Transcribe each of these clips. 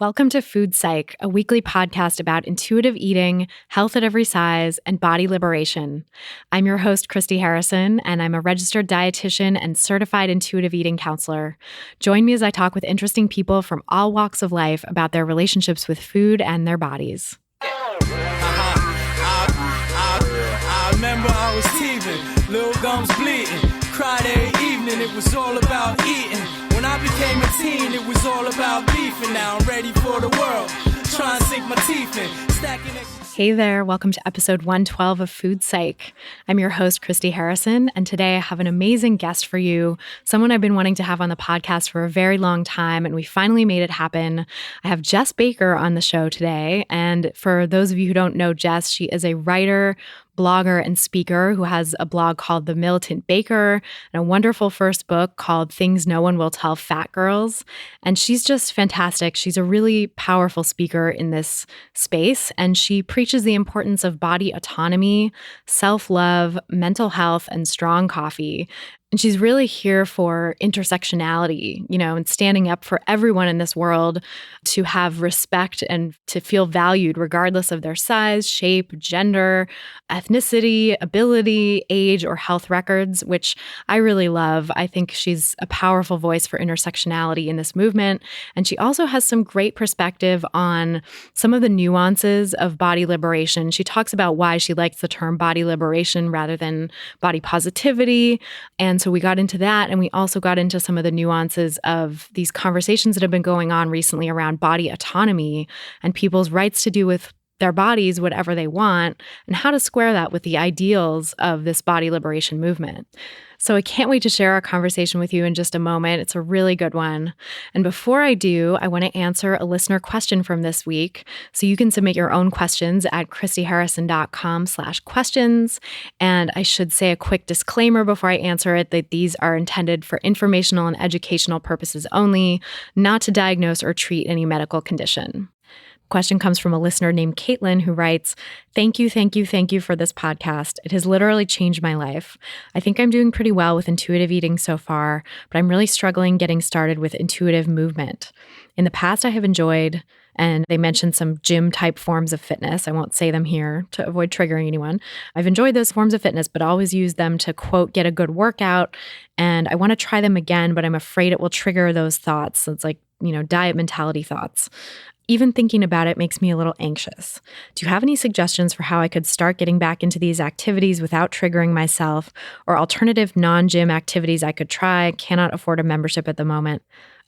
Welcome to Food Psych, a weekly podcast about intuitive eating, health at every size, and body liberation. I'm your host, Christy Harrison, and I'm a registered dietitian and certified intuitive eating counselor. Join me as I talk with interesting people from all walks of life about their relationships with food and their bodies. I remember I was teething, little gums bleeding, cried every evening, it was all about eating. When I became a teen, it was all about beef, and now I'm ready for the world, trying to sink my teeth in, stacking it. Hey there, welcome to episode 112 of Food Psych. I'm your host, Christy Harrison, and today I have an amazing guest for you, someone I've been wanting to have on the podcast for a very long time, and we finally made it happen. I have Jes Baker on the show today, and for those of you who don't know Jes, she is a writer, blogger, and speaker who has a blog called The Militant Baker and a wonderful first book called Things No One Will Tell Fat Girls. And she's just fantastic. She's a really powerful speaker in this space, and she preaches the importance of body autonomy, self-love, mental health, and strong coffee. And she's really here for intersectionality, and standing up for everyone in this world to have respect and to feel valued regardless of their size, shape, gender, ethnicity, ability, age, or health records, which I really love. I think she's a powerful voice for intersectionality in this movement. And she also has some great perspective on some of the nuances of body liberation. She talks about why she likes the term body liberation rather than body positivity. And so we got into that, and we also got into some of the nuances of these conversations that have been going on recently around body autonomy and people's rights to do with their bodies whatever they want, and how to square that with the ideals of this body liberation movement. So I can't wait to share our conversation with you in just a moment. It's a really good one. And before I do, I want to answer a listener question from this week. So you can submit your own questions at christyharrison.com/questions. And I should say a quick disclaimer before I answer it that these are intended for informational and educational purposes only, not to diagnose or treat any medical condition. Question comes from a listener named Caitlin who writes, thank you for this podcast. It has literally changed my life. I think I'm doing pretty well with intuitive eating so far, but I'm really struggling getting started with intuitive movement. In the past, I have enjoyed, and they mentioned some gym type forms of fitness. I won't say them here to avoid triggering anyone. I've enjoyed those forms of fitness, but always use them to, quote, get a good workout. And I want to try them again, but I'm afraid it will trigger those thoughts. It's like, diet mentality thoughts. Even thinking about it makes me a little anxious. Do you have any suggestions for how I could start getting back into these activities without triggering myself, or alternative non-gym activities I could try? Cannot afford a membership at the moment,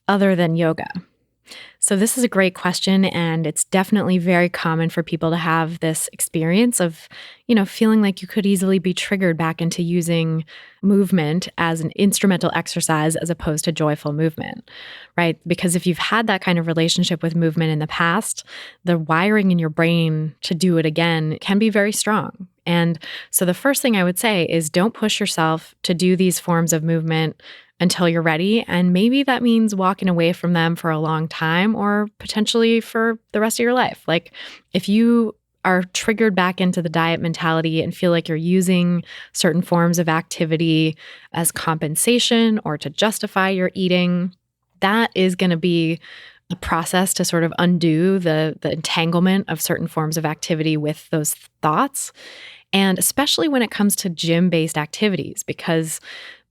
other than yoga. So this is a great question, and it's definitely very common for people to have this experience of, feeling like you could easily be triggered back into using movement as an instrumental exercise as opposed to joyful movement, right? Because if you've had that kind of relationship with movement in the past, the wiring in your brain to do it again can be very strong. And so the first thing I would say is don't push yourself to do these forms of movement until you're ready. And maybe that means walking away from them for a long time or potentially for the rest of your life. Like if you are triggered back into the diet mentality and feel like you're using certain forms of activity as compensation or to justify your eating, that is going to be a process to sort of undo the entanglement of certain forms of activity with those thoughts. And especially when it comes to gym-based activities, because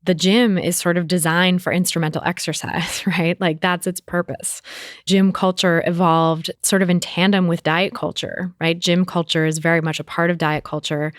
the gym is sort of designed for instrumental exercise, right? Like that's its purpose. Gym culture evolved sort of in tandem with diet culture, right? Gym culture is very much a part of diet culture.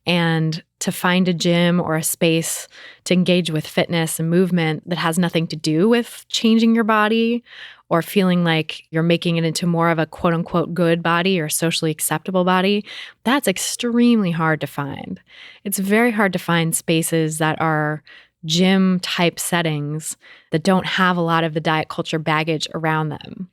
And to find a gym or a space to engage with fitness and movement that has nothing to do with changing your body or feeling like you're making it into more of a quote unquote good body or socially acceptable body, that's extremely hard to find. It's very hard to find spaces that are gym type settings that don't have a lot of the diet culture baggage around them.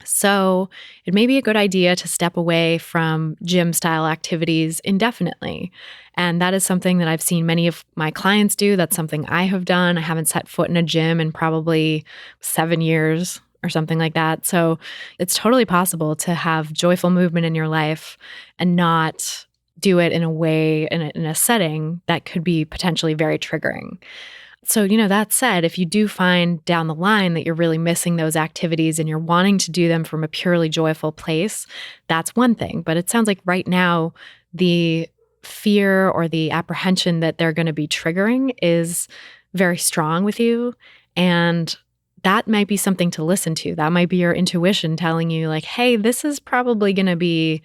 So it may be a good idea to step away from gym style activities indefinitely. And that is something that I've seen many of my clients do. That's something I have done. I haven't set foot in a gym in probably 7 years or something like that. So it's totally possible to have joyful movement in your life and not do it in a way, in a setting that could be potentially very triggering. So, that said, if you do find down the line that you're really missing those activities and you're wanting to do them from a purely joyful place, that's one thing. But it sounds like right now, the fear or the apprehension that they're going to be triggering is very strong with you. And that might be something to listen to. That might be your intuition telling you, like, hey, this is probably going to be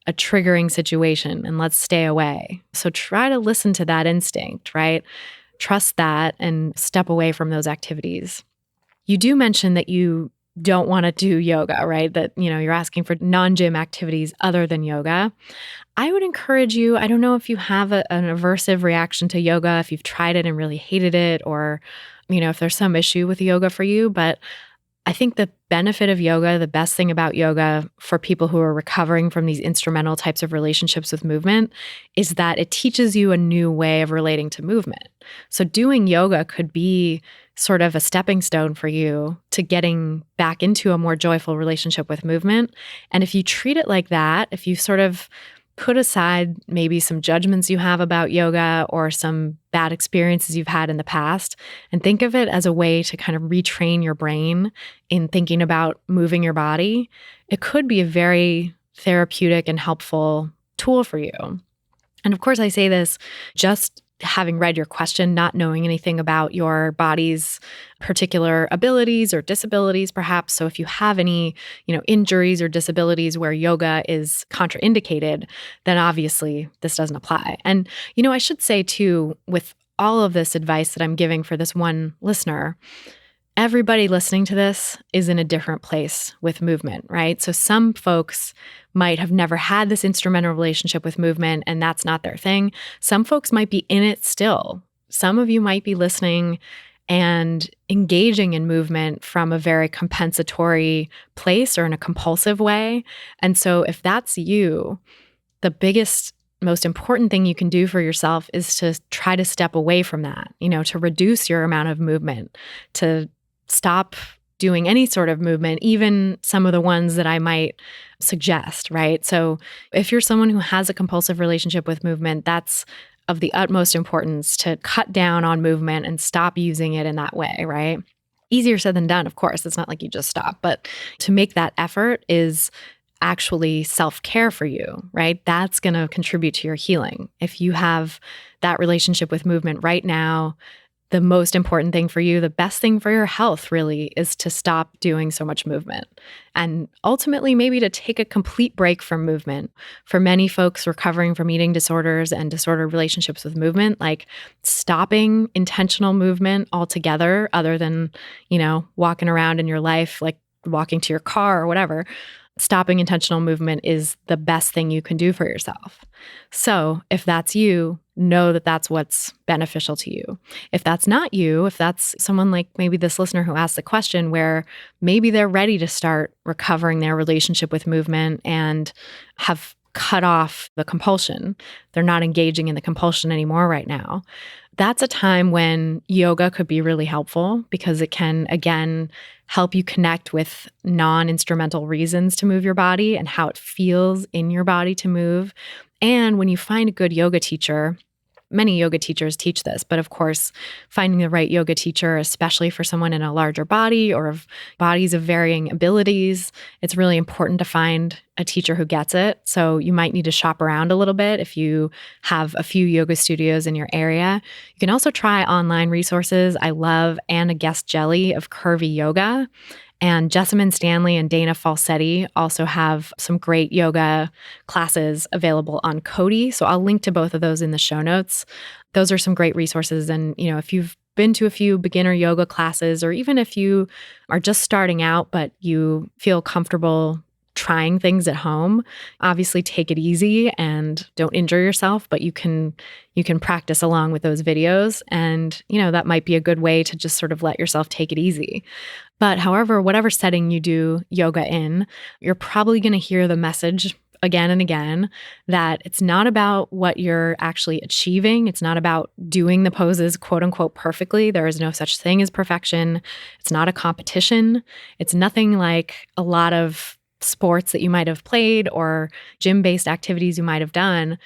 a triggering situation and let's stay away. So try to listen to that instinct, right? Trust that and step away from those activities. You do mention that you don't want to do yoga, right? That, you're asking for non-gym activities other than yoga. I would encourage you, I don't know if you have an aversive reaction to yoga, if you've tried it and really hated it, or, if there's some issue with yoga for you, but I think the benefit of yoga, the best thing about yoga for people who are recovering from these instrumental types of relationships with movement is that it teaches you a new way of relating to movement. So doing yoga could be sort of a stepping stone for you to getting back into a more joyful relationship with movement. And if you treat it like that, if you sort of put aside maybe some judgments you have about yoga or some bad experiences you've had in the past and think of it as a way to kind of retrain your brain in thinking about moving your body, it could be a very therapeutic and helpful tool for you. And of course, I say this just having read your question, not knowing anything about your body's particular abilities or disabilities, perhaps. So if you have any, injuries or disabilities where yoga is contraindicated, then obviously this doesn't apply. And, I should say too, with all of this advice that I'm giving for this one listener, everybody listening to this is in a different place with movement, right? So some folks might have never had this instrumental relationship with movement and that's not their thing. Some folks might be in it still. Some of you might be listening and engaging in movement from a very compensatory place or in a compulsive way. And so if that's you, the biggest, most important thing you can do for yourself is to try to step away from that, to reduce your amount of movement, to stop doing any sort of movement, even some of the ones that I might suggest, right? So if you're someone who has a compulsive relationship with movement, that's of the utmost importance to cut down on movement and stop using it in that way, right? Easier said than done, of course. It's not like you just stop, but to make that effort is actually self-care for you, right? That's going to contribute to your healing. If you have that relationship with movement right now, the most important thing for you, the best thing for your health really is to stop doing so much movement and ultimately maybe to take a complete break from movement. For many folks recovering from eating disorders and disordered relationships with movement, like stopping intentional movement altogether other than, walking around in your life, like walking to your car or whatever, stopping intentional movement is the best thing you can do for yourself. So if that's you, know that that's what's beneficial to you. If that's not you, if that's someone like maybe this listener who asked the question where maybe they're ready to start recovering their relationship with movement and have cut off the compulsion, they're not engaging in the compulsion anymore right now, that's a time when yoga could be really helpful because it can, again, help you connect with non-instrumental reasons to move your body and how it feels in your body to move. And when you find a good yoga teacher, many yoga teachers teach this, but of course, finding the right yoga teacher, especially for someone in a larger body or of bodies of varying abilities, it's really important to find a teacher who gets it. So you might need to shop around a little bit if you have a few yoga studios in your area. You can also try online resources. I love Anna Guest Jelly of Curvy Yoga. And Jessamine Stanley and Dana Falsetti also have some great yoga classes available on Cody. So I'll link to both of those in the show notes. Those are some great resources. And, if you've been to a few beginner yoga classes, or even if you are just starting out, but you feel comfortable trying things at home, obviously take it easy and don't injure yourself, but you can practice along with those videos. And, that might be a good way to just sort of let yourself take it easy. But however, whatever setting you do yoga in, you're probably going to hear the message again and again that it's not about what you're actually achieving. It's not about doing the poses quote unquote perfectly. There is no such thing as perfection. It's not a competition. It's nothing like a lot of sports that you might have played or gym-based activities you might have done.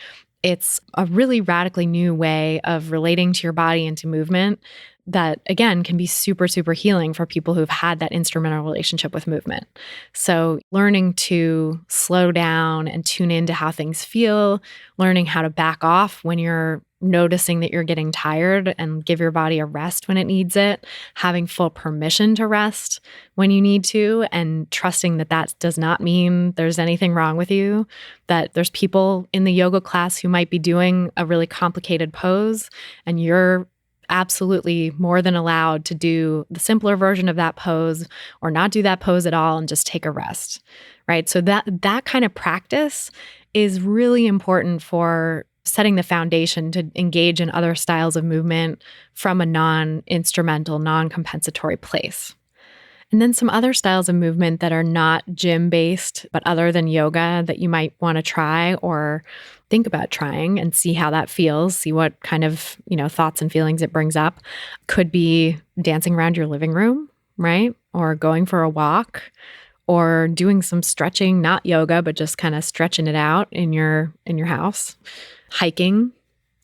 It's a really radically new way of relating to your body and to movement that, again, can be super, super healing for people who've had that instrumental relationship with movement. So learning to slow down and tune into how things feel, learning how to back off when you're noticing that you're getting tired and give your body a rest when it needs it, having full permission to rest when you need to, and trusting that that does not mean there's anything wrong with you, that there's people in the yoga class who might be doing a really complicated pose, and you're absolutely more than allowed to do the simpler version of that pose or not do that pose at all and just take a rest, right? So that kind of practice is really important for setting the foundation to engage in other styles of movement from a non-instrumental, non-compensatory place. And then some other styles of movement that are not gym-based, but other than yoga that you might want to try or think about trying and see how that feels, see what kind of, thoughts and feelings it brings up. Could be dancing around your living room, right? Or going for a walk, or doing some stretching, not yoga, but just kind of stretching it out in your house. Hiking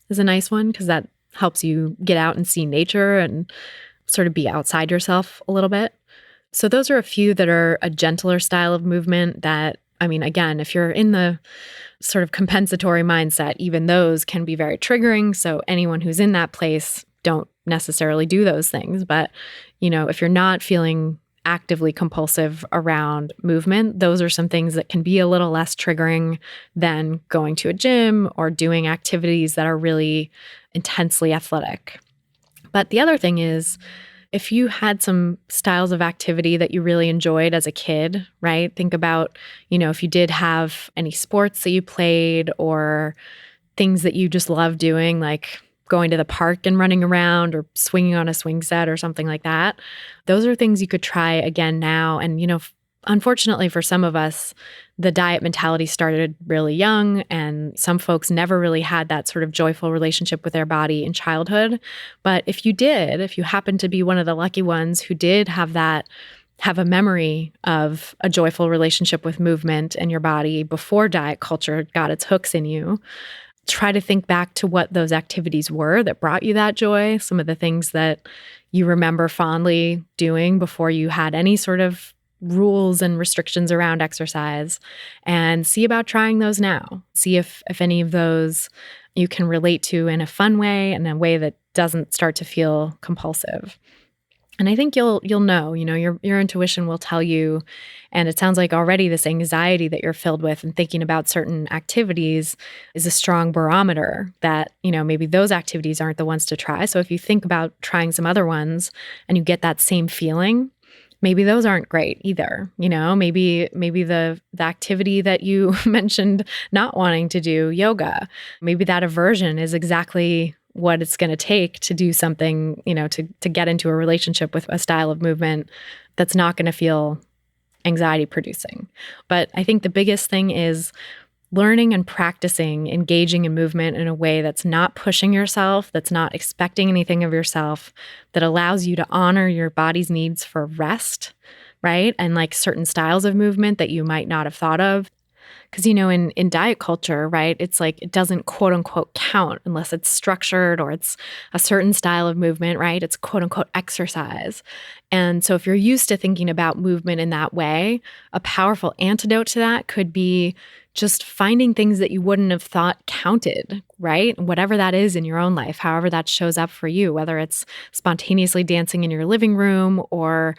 is a nice one because that helps you get out and see nature and sort of be outside yourself a little bit. So those are a few that are a gentler style of movement that, again, if you're in the sort of compensatory mindset, even those can be very triggering. So anyone who's in that place, don't necessarily do those things. But, if you're not feeling actively compulsive around movement, those are some things that can be a little less triggering than going to a gym or doing activities that are really intensely athletic. But the other thing is, if you had some styles of activity that you really enjoyed as a kid, right? Think about, if you did have any sports that you played or things that you just love doing, like going to the park and running around or swinging on a swing set or something like that. Those are things you could try again now. And, unfortunately for some of us, the diet mentality started really young, and some folks never really had that sort of joyful relationship with their body in childhood. But if you happen to be one of the lucky ones who did have a memory of a joyful relationship with movement and your body before diet culture got its hooks in you, try to think back to what those activities were that brought you that joy, some of the things that you remember fondly doing before you had any sort of rules and restrictions around exercise, and see about trying those now. See if any of those you can relate to in a fun way and a way that doesn't start to feel compulsive. And I think you'll know, your intuition will tell you, and it sounds like already this anxiety that you're filled with and thinking about certain activities is a strong barometer that, maybe those activities aren't the ones to try. So if you think about trying some other ones and you get that same feeling, maybe those aren't great either. Maybe the activity that you mentioned not wanting to do, yoga, maybe that aversion is exactly what it's going to take to do something, to get into a relationship with a style of movement that's not going to feel anxiety producing. But I think the biggest thing is learning and practicing engaging in movement in a way that's not pushing yourself, that's not expecting anything of yourself, that allows you to honor your body's needs for rest, right? And like certain styles of movement that you might not have thought of. Because, in diet culture, right, it's like it doesn't quote unquote count unless it's structured or it's a certain style of movement, right? It's quote unquote exercise. And so if you're used to thinking about movement in that way, a powerful antidote to that could be just finding things that you wouldn't have thought counted, right? Whatever that is in your own life, however that shows up for you, whether it's spontaneously dancing in your living room or,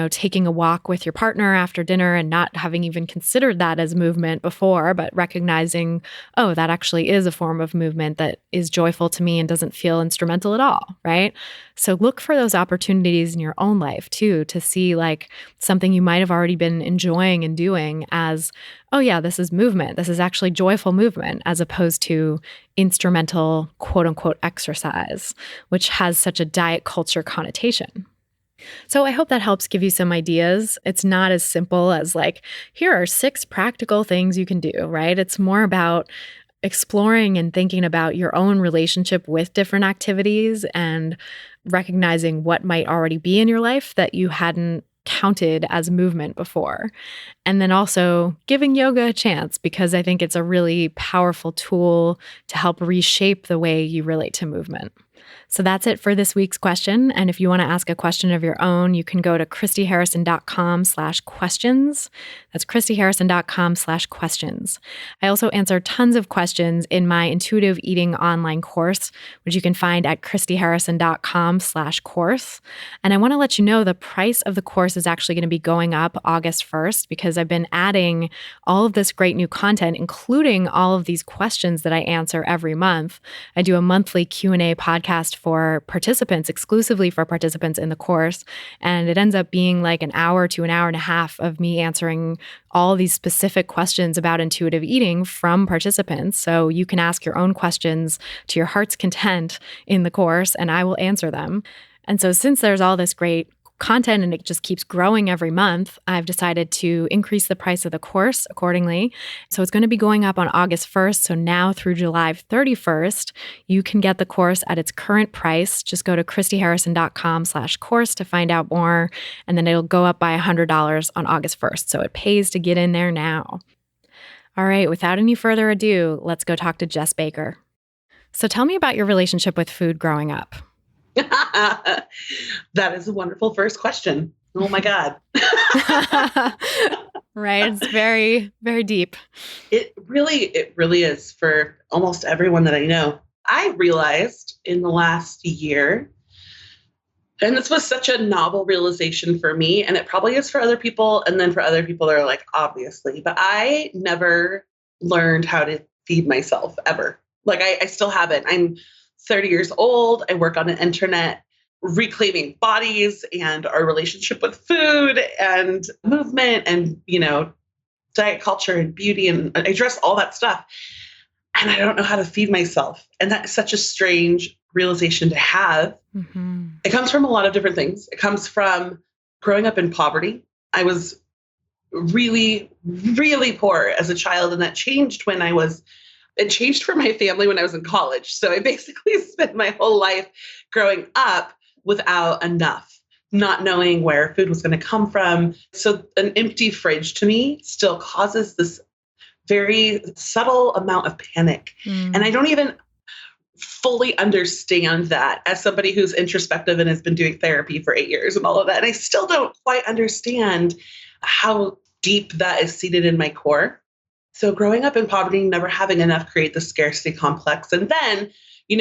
taking a walk with your partner after dinner and not having even considered that as movement before, but recognizing, oh, that actually is a form of movement that is joyful to me and doesn't feel instrumental at all, right? So look for those opportunities in your own life too, to see like something you might have already been enjoying and doing as, oh yeah, this is movement. This is actually joyful movement as opposed to instrumental quote unquote exercise, which has such a diet culture connotation. So I hope that helps give you some ideas. It's not as simple as like, here are 6 practical things you can do, right? It's more about exploring and thinking about your own relationship with different activities and recognizing what might already be in your life that you hadn't counted as movement before. And then also giving yoga a chance, because I think it's a really powerful tool to help reshape the way you relate to movement. So that's it for this week's question. And if you want to ask a question of your own, you can go to christyharrison.com/questions. That's christyharrison.com/questions. I also answer tons of questions in my intuitive eating online course, which you can find at christyharrison.com/course. And I want to let you know the price of the course is actually going to be going up August 1st, because I've been adding all of this great new content, including all of these questions that I answer every month. I do a monthly Q&A podcast for participants, exclusively for participants in the course. And it ends up being like an hour to an hour and a half of me answering all these specific questions about intuitive eating from participants. So you can ask your own questions to your heart's content in the course, and I will answer them. And so since there's all this great content and it just keeps growing every month, I've decided to increase the price of the course accordingly. So it's going to be going up on August 1st. So now through July 31st, you can get the course at its current price. Just go to christyharrison.com/course to find out more. And then it'll go up by $100 on August 1st. So it pays to get in there now. All right, without any further ado, let's go talk to Jes Baker. So tell me about your relationship with food growing up. That is a wonderful first question. Oh my God. Right. It's very, very deep. It really is for almost everyone that I know. I realized in the last year, and this was such a novel realization for me, and it probably is for other people. And then for other people, they're like, obviously, but I never learned how to feed myself ever. Like I still haven't. I'm 30 years old. I work on the internet, reclaiming bodies and our relationship with food and movement and, diet culture and beauty. And I address all that stuff. And I don't know how to feed myself. And that is such a strange realization to have. Mm-hmm. It comes from a lot of different things. It comes from growing up in poverty. I was really, really poor as a child. And that changed it changed for my family when I was in college. So I basically spent my whole life growing up without enough, not knowing where food was going to come from. So an empty fridge to me still causes this very subtle amount of panic. And I don't even fully understand that as somebody who's introspective and has been doing therapy for 8 years and all of that. And I still don't quite understand how deep that is seated in my core. So growing up in poverty, never having enough create the scarcity complex. And then,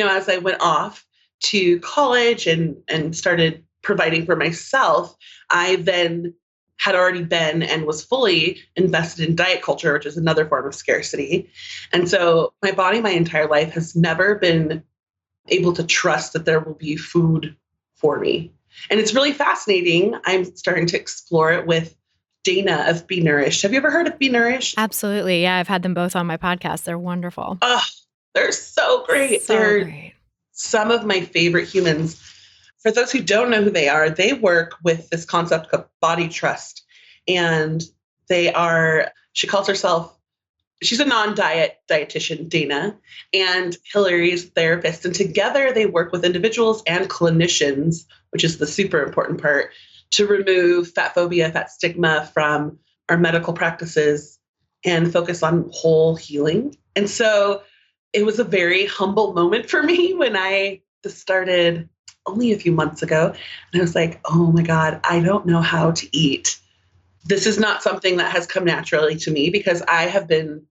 as I went off to college and started providing for myself, I then had already been and was fully invested in diet culture, which is another form of scarcity. And so my body, my entire life has never been able to trust that there will be food for me. And it's really fascinating. I'm starting to explore it with Dana of Be Nourished. Have you ever heard of Be Nourished? Absolutely. Yeah, I've had them both on my podcast. They're wonderful. Oh, they're so great. They're great. Some of my favorite humans. For those who don't know who they are, they work with this concept of body trust. And she calls herself, she's a non-diet dietitian, Dana, and Hillary's therapist. And together they work with individuals and clinicians, which is the super important part, to remove fat phobia, fat stigma from our medical practices and focus on whole healing. And so it was a very humble moment for me when I started only a few months ago. And I was like, oh my God, I don't know how to eat. This is not something that has come naturally to me because I have been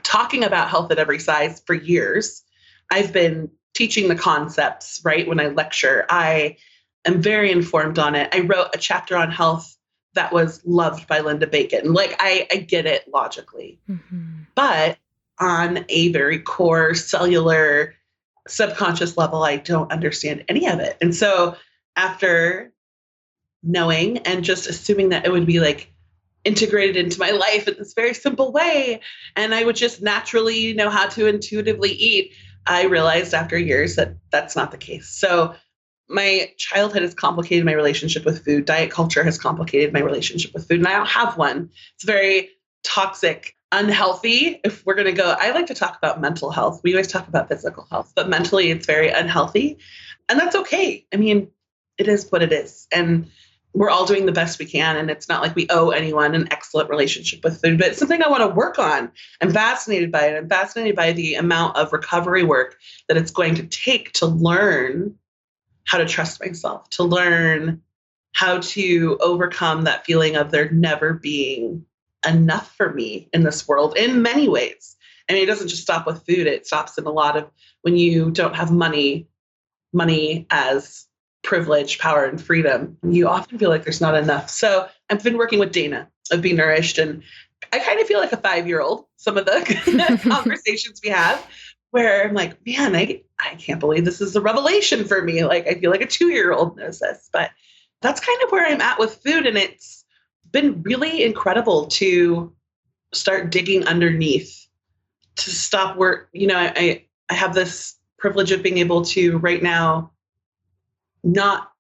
talking about health at every size for years. I've been teaching the concepts, right? When I lecture, I am very informed on it. I wrote a chapter on health that was loved by Linda Bacon. Like I get it logically, but on a very core cellular subconscious level, I don't understand any of it. And so after knowing and just assuming that it would be like integrated into my life in this very simple way, and I would just naturally know how to intuitively eat, I realized after years that that's not the case. So my childhood has complicated my relationship with food. Diet culture has complicated my relationship with food, and I don't have one. It's very toxic, unhealthy. If we're going to go, I like to talk about mental health. We always talk about physical health, but mentally it's very unhealthy. And that's okay. I mean, it is what it is. And we're all doing the best we can. And it's not like we owe anyone an excellent relationship with food, but it's something I want to work on. I'm fascinated by it. I'm fascinated by the amount of recovery work that it's going to take to learn how to trust myself, to learn how to overcome that feeling of there never being enough for me in this world in many ways. I mean, it doesn't just stop with food. It stops in a lot of when you don't have money as privilege, power, and freedom. You often feel like there's not enough. So I've been working with Dana of Be Nourished, and I kind of feel like a 5-year-old, some of the conversations we have where I'm like, man, I can't believe this is a revelation for me. Like, I feel like a 2-year-old knows this, but that's kind of where I'm at with food. And it's been really incredible to start digging underneath, to stop work. I have this privilege of being able to right now not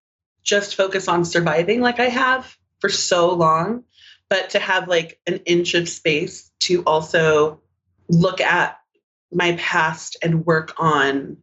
just focus on surviving like I have for so long, but to have like an inch of space to also look at my past and work on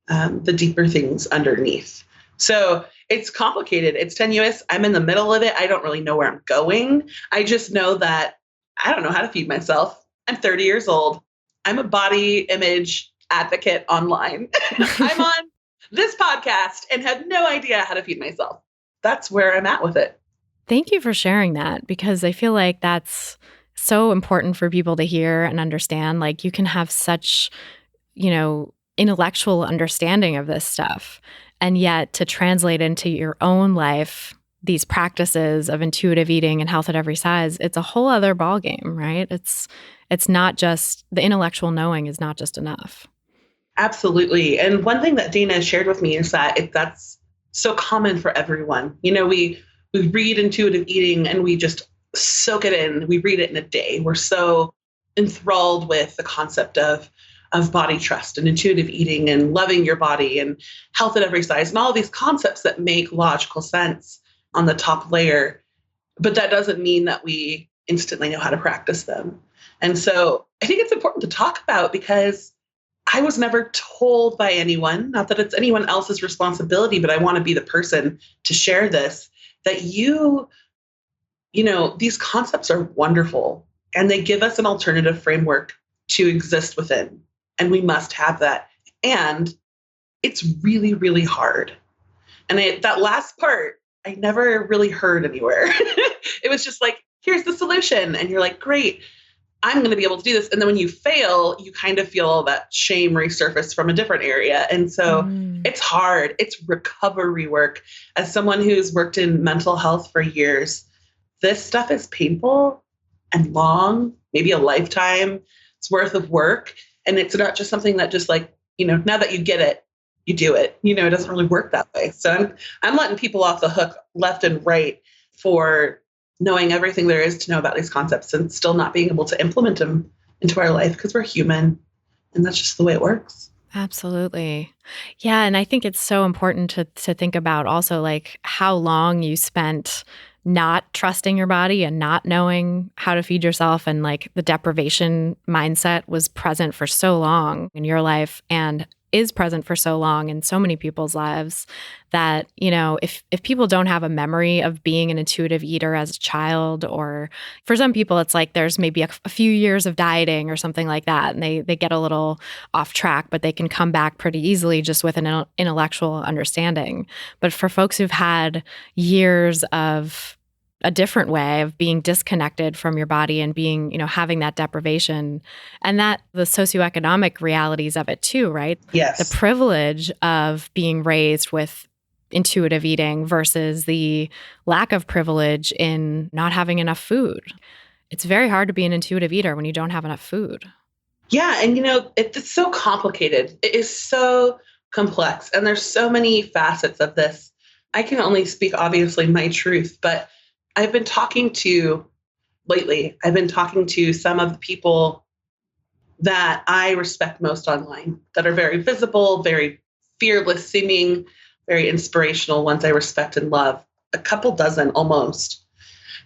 the deeper things underneath. So it's complicated. It's tenuous. I'm in the middle of it. I don't really know where I'm going. I just know that I don't know how to feed myself. I'm 30 years old. I'm a body image advocate online. I'm on this podcast and had no idea how to feed myself. That's where I'm at with it. Thank you for sharing that, because I feel like that's so important for people to hear and understand. Like, you can have such, intellectual understanding of this stuff, and yet to translate into your own life these practices of intuitive eating and health at every size, it's a whole other ballgame, right? It's not just the intellectual knowing is not just enough. Absolutely. And one thing that Dana shared with me is that that's so common for everyone. We read intuitive eating and we just soak it in. We read it in a day. We're so enthralled with the concept of body trust and intuitive eating and loving your body and health at every size and all of these concepts that make logical sense on the top layer. But that doesn't mean that we instantly know how to practice them. And so I think it's important to talk about, because I was never told by anyone, not that it's anyone else's responsibility, but I want to be the person to share this, that these concepts are wonderful and they give us an alternative framework to exist within. And we must have that. And it's really, really hard. And that last part, I never really heard anywhere. It was just like, here's the solution. And you're like, great, I'm going to be able to do this. And then when you fail, you kind of feel that shame resurface from a different area. And so it's hard. It's recovery work. As someone who's worked in mental health for years, this stuff is painful and long, maybe a lifetime's worth of work. And it's not just something that just like, now that you get it, you do it. It doesn't really work that way. So I'm letting people off the hook left and right for knowing everything there is to know about these concepts and still not being able to implement them into our life, because we're human and that's just the way it works. Absolutely. Yeah. And I think it's so important to think about also like how long you spent not trusting your body and not knowing how to feed yourself, and like the deprivation mindset was present for so long in your life and is present for so long in so many people's lives that, if people don't have a memory of being an intuitive eater as a child, or for some people, it's like there's maybe a few years of dieting or something like that, and they get a little off track, but they can come back pretty easily just with an intellectual understanding. But for folks who've had years of a different way of being disconnected from your body and being, having that deprivation, and that the socioeconomic realities of it too, right? Yes. The privilege of being raised with intuitive eating versus the lack of privilege in not having enough food. It's very hard to be an intuitive eater when you don't have enough food. Yeah. And, it's so complicated. It is so complex. And there's so many facets of this. I can only speak, obviously, my truth, but I've been talking to some of the people that I respect most online, that are very visible, very fearless seeming, very inspirational, ones I respect and love, a couple dozen almost.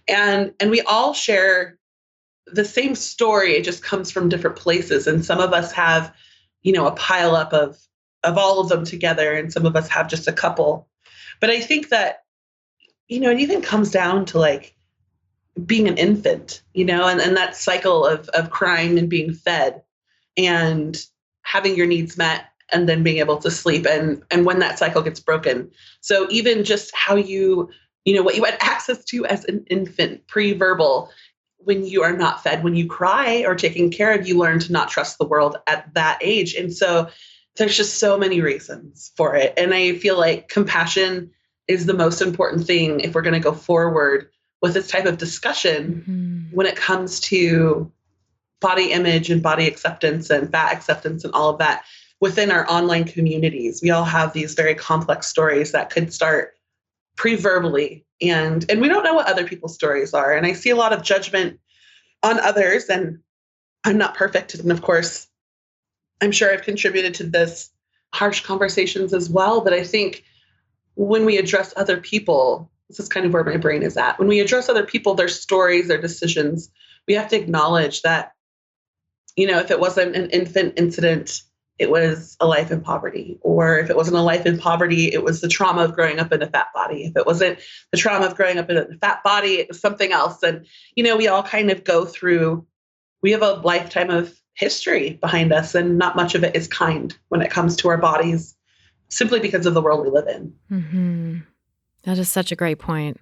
And we all share the same story. It just comes from different places. And some of us have, a pile up of all of them together, and some of us have just a couple. But I think that it even comes down to like being an infant, and that cycle of crying and being fed and having your needs met and then being able to sleep and when that cycle gets broken. So even just how what you had access to as an infant, pre-verbal, when you are not fed, when you cry or taken care of, you learn to not trust the world at that age. And so there's just so many reasons for it. And I feel like compassion is the most important thing if we're going to go forward with this type of discussion when it comes to body image and body acceptance and fat acceptance and all of that within our online communities. We all have these very complex stories that could start pre-verbally and we don't know what other people's stories are. And I see a lot of judgment on others, and I'm not perfect. And of course, I'm sure I've contributed to this harsh conversations as well. But I think when we address other people, this is kind of where my brain is at. When we address other people, their stories, their decisions, we have to acknowledge that, if it wasn't an infant incident, it was a life in poverty. Or if it wasn't a life in poverty, it was the trauma of growing up in a fat body. If it wasn't the trauma of growing up in a fat body, it was something else. And, we all kind of go through, we have a lifetime of history behind us, and not much of it is kind when it comes to our bodies, simply because of the world we live in. Mm-hmm. That is such a great point.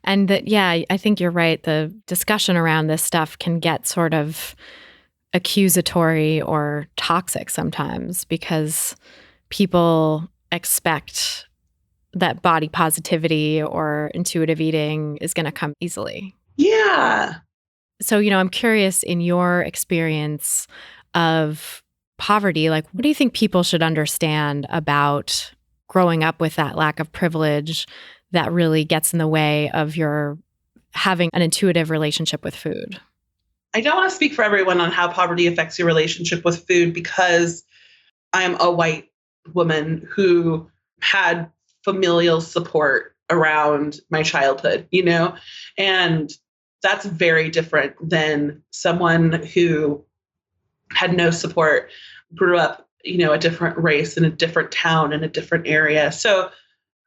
And I think you're right. The discussion around this stuff can get sort of accusatory or toxic sometimes because people expect that body positivity or intuitive eating is going to come easily. Yeah. So, I'm curious, in your experience of poverty, like, what do you think people should understand about growing up with that lack of privilege that really gets in the way of your having an intuitive relationship with food? I don't want to speak for everyone on how poverty affects your relationship with food because I'm a white woman who had familial support around my childhood, and that's very different than someone who had no support, grew up, a different race in a different town in a different area. So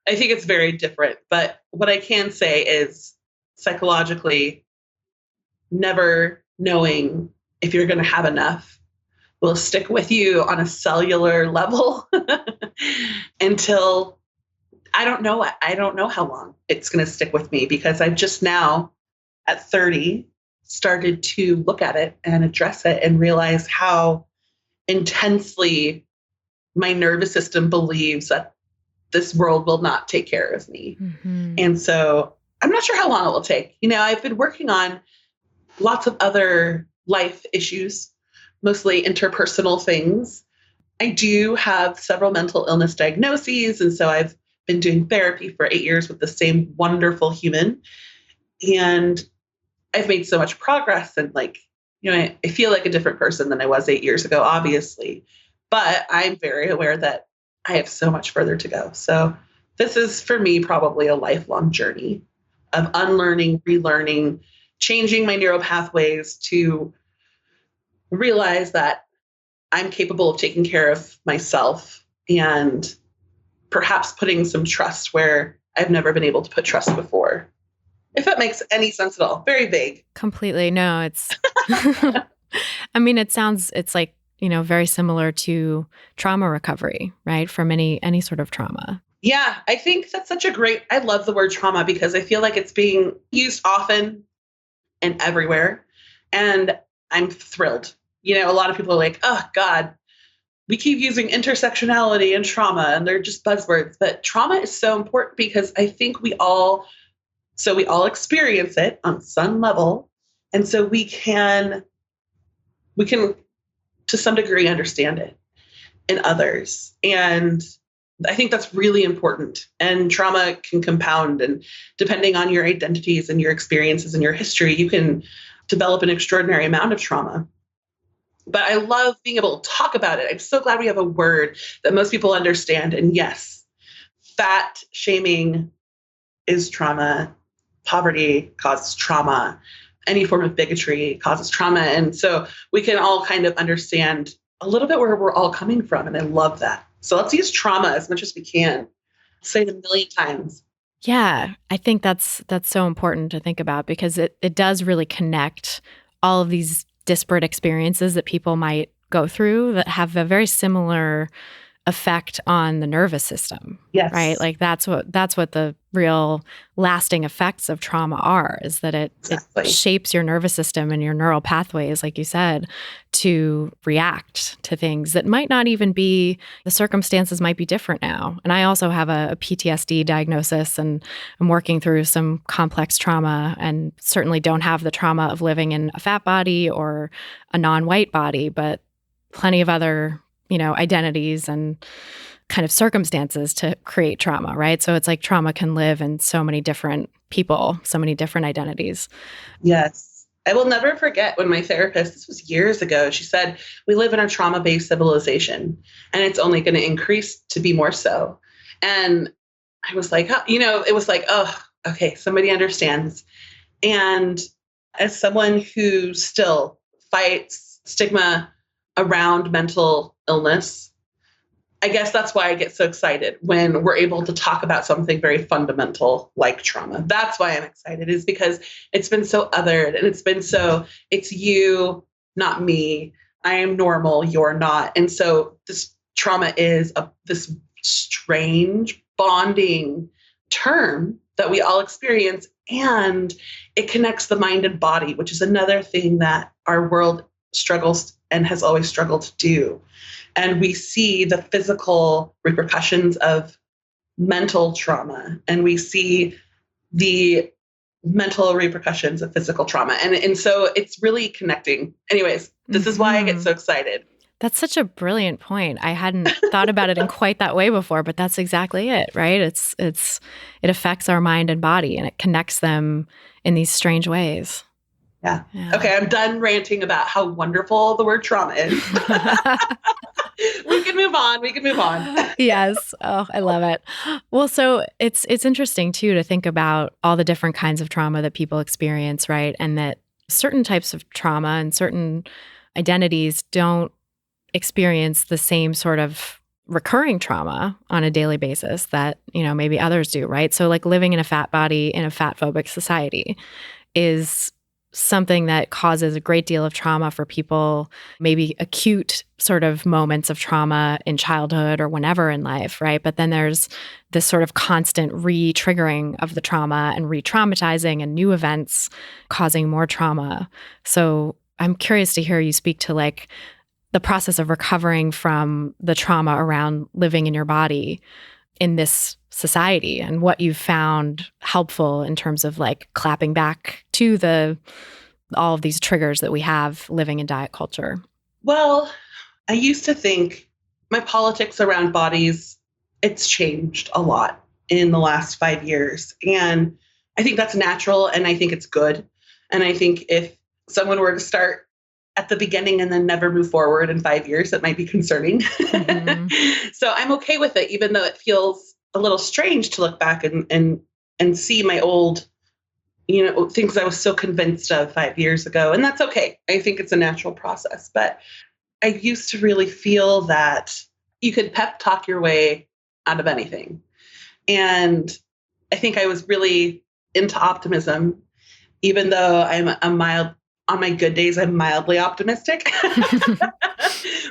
I think it's very different. But what I can say is psychologically, never knowing if you're going to have enough will stick with you on a cellular level until I don't know how long it's going to stick with me, because I've just now at 30 started to look at it and address it and realize how intensely my nervous system believes that this world will not take care of me. Mm-hmm. And so I'm not sure how long it will take. I've been working on lots of other life issues, mostly interpersonal things. I do have several mental illness diagnoses. And so I've been doing therapy for 8 years with the same wonderful human. And I've made so much progress. And I feel like a different person than I was 8 years ago, obviously. But I'm very aware that I have so much further to go. So this is, for me, probably a lifelong journey of unlearning, relearning, changing my neural pathways to realize that I'm capable of taking care of myself and perhaps putting some trust where I've never been able to put trust before. If that makes any sense at all. Very vague. Completely. No, it's, I mean, it's like, very similar to trauma recovery, right? From any sort of trauma. Yeah, I think that's I love the word trauma because I feel like it's being used often and everywhere. And I'm thrilled. A lot of people are like, oh God, we keep using intersectionality and trauma and they're just buzzwords. But trauma is so important because I think we all experience it on some level. And so we can to some degree understand it in others. And I think that's really important. And trauma can compound, and depending on your identities and your experiences and your history, you can develop an extraordinary amount of trauma. But I love being able to talk about it. I'm so glad we have a word that most people understand. And yes, fat shaming is trauma. Poverty causes trauma. Any form of bigotry causes trauma. And so we can all kind of understand a little bit where we're all coming from. And I love that. So let's use trauma as much as we can. I'll say it a million times. Yeah, I think that's so important to think about because it does really connect all of these disparate experiences that people might go through that have a very similar effect on the nervous system, right? Yes, Like that's what the real lasting effects of trauma are, is that it exactly. shapes your nervous system and your neural pathways, like you said, to react to things that might not even be, the circumstances might be different now. And I also have a PTSD diagnosis, and I'm working through some complex trauma, and certainly don't have the trauma of living in a fat body or a non-white body, but plenty of other identities and kind of circumstances to create trauma, right? So it's like trauma can live in so many different people, so many different identities. Yes. I will never forget when my therapist, this was years ago, she said, we live in a trauma based civilization and it's only going to increase to be more so. And I was like, huh, it was like, oh, okay, somebody understands. And as someone who still fights stigma around mental illness, I guess that's why I get so excited when we're able to talk about something very fundamental like trauma. That's why I'm excited, is because it's been so othered and it's you, not me. I am normal, you're not. And so this trauma is this strange bonding term that we all experience. And it connects the mind and body, which is another thing that our world struggles and has always struggled to do. And we see the physical repercussions of mental trauma, and we see the mental repercussions of physical trauma. And so it's really connecting. Anyways, this is why I get so excited. That's such a brilliant point. I hadn't thought about it in quite that way before, but that's exactly it, right? It affects our mind and body, and it connects them in these strange ways. Yeah. Okay, I'm done ranting about how wonderful the word trauma is. We can move on. Yes. Oh, I love it. Well, so it's interesting too to think about all the different kinds of trauma that people experience, right? And that certain types of trauma and certain identities don't experience the same sort of recurring trauma on a daily basis that, maybe others do, right? So like living in a fat body in a fat phobic society is something that causes a great deal of trauma for people, maybe acute sort of moments of trauma in childhood or whenever in life, right? But then there's this sort of constant re-triggering of the trauma and re-traumatizing and new events causing more trauma. So I'm curious to hear you speak to like the process of recovering from the trauma around living in your body in this society and what you've found helpful in terms of like clapping back to all of these triggers that we have living in diet culture. Well, I used to think my politics around bodies, it's changed a lot in the last 5 years. And I think that's natural and I think it's good. And I think if someone were to start at the beginning and then never move forward in 5 years, that might be concerning. Mm-hmm. So I'm okay with it, even though it feels a little strange to look back and see my old, things I was so convinced of 5 years ago. And that's okay. I think it's a natural process. But I used to really feel that you could pep talk your way out of anything. And I think I was really into optimism, even though on my good days, I'm mildly optimistic.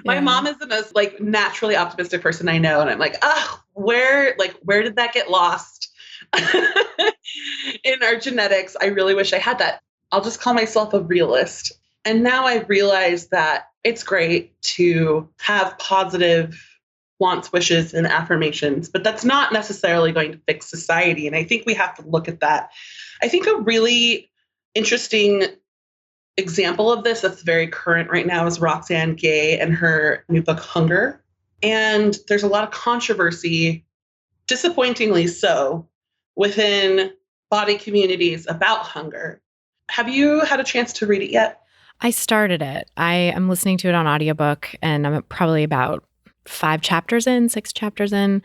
My mom is the most like naturally optimistic person I know. And I'm like, oh, where did that get lost in our genetics? I really wish I had that. I'll just call myself a realist. And now I realize that it's great to have positive wants, wishes, and affirmations, but that's not necessarily going to fix society. And I think we have to look at that. I think a really interesting example of this that's very current right now is Roxane Gay and her new book, Hunger. And there's a lot of controversy, disappointingly so, within body communities about hunger. Have you had a chance to read it yet? I started it. I am listening to it on audiobook, and I'm probably about 6 chapters in.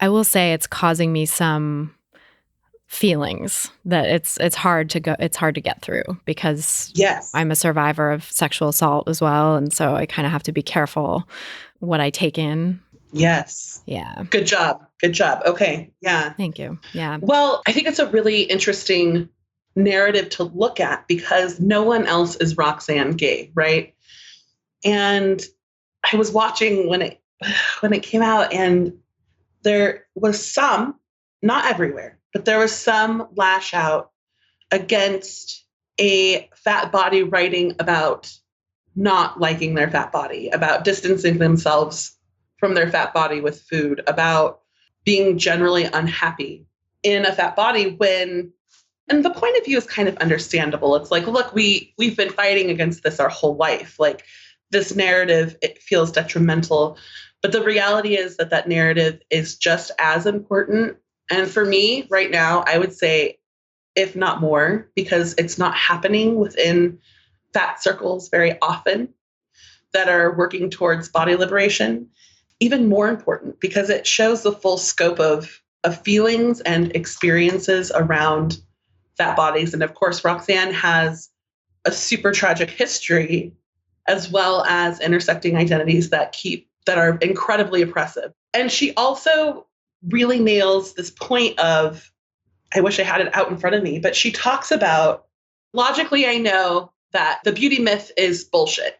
I will say it's causing me some feelings that it's hard to get through because yes, I'm a survivor of sexual assault as well, and so I kind of have to be careful what I take in. Yes. Yeah. Good job. Good job. Okay. Yeah. Thank you. Yeah. Well, I think it's a really interesting narrative to look at because no one else is Roxanne Gay, right? And I was watching when it came out, and there was some, not everywhere, but there was some lash out against a fat body writing about not liking their fat body, about distancing themselves from their fat body with food, about being generally unhappy in a fat body when, and the point of view is kind of understandable. It's like, look, we've been fighting against this our whole life. Like this narrative, it feels detrimental. But the reality is that narrative is just as important. And for me right now, I would say, if not more, because it's not happening within fat circles very often that are working towards body liberation, even more important because it shows the full scope of feelings and experiences around fat bodies. And of course, Roxanne has a super tragic history as well as intersecting identities that are incredibly oppressive. And she also really nails this point of, I wish I had it out in front of me, but she talks about, logically, I know that the beauty myth is bullshit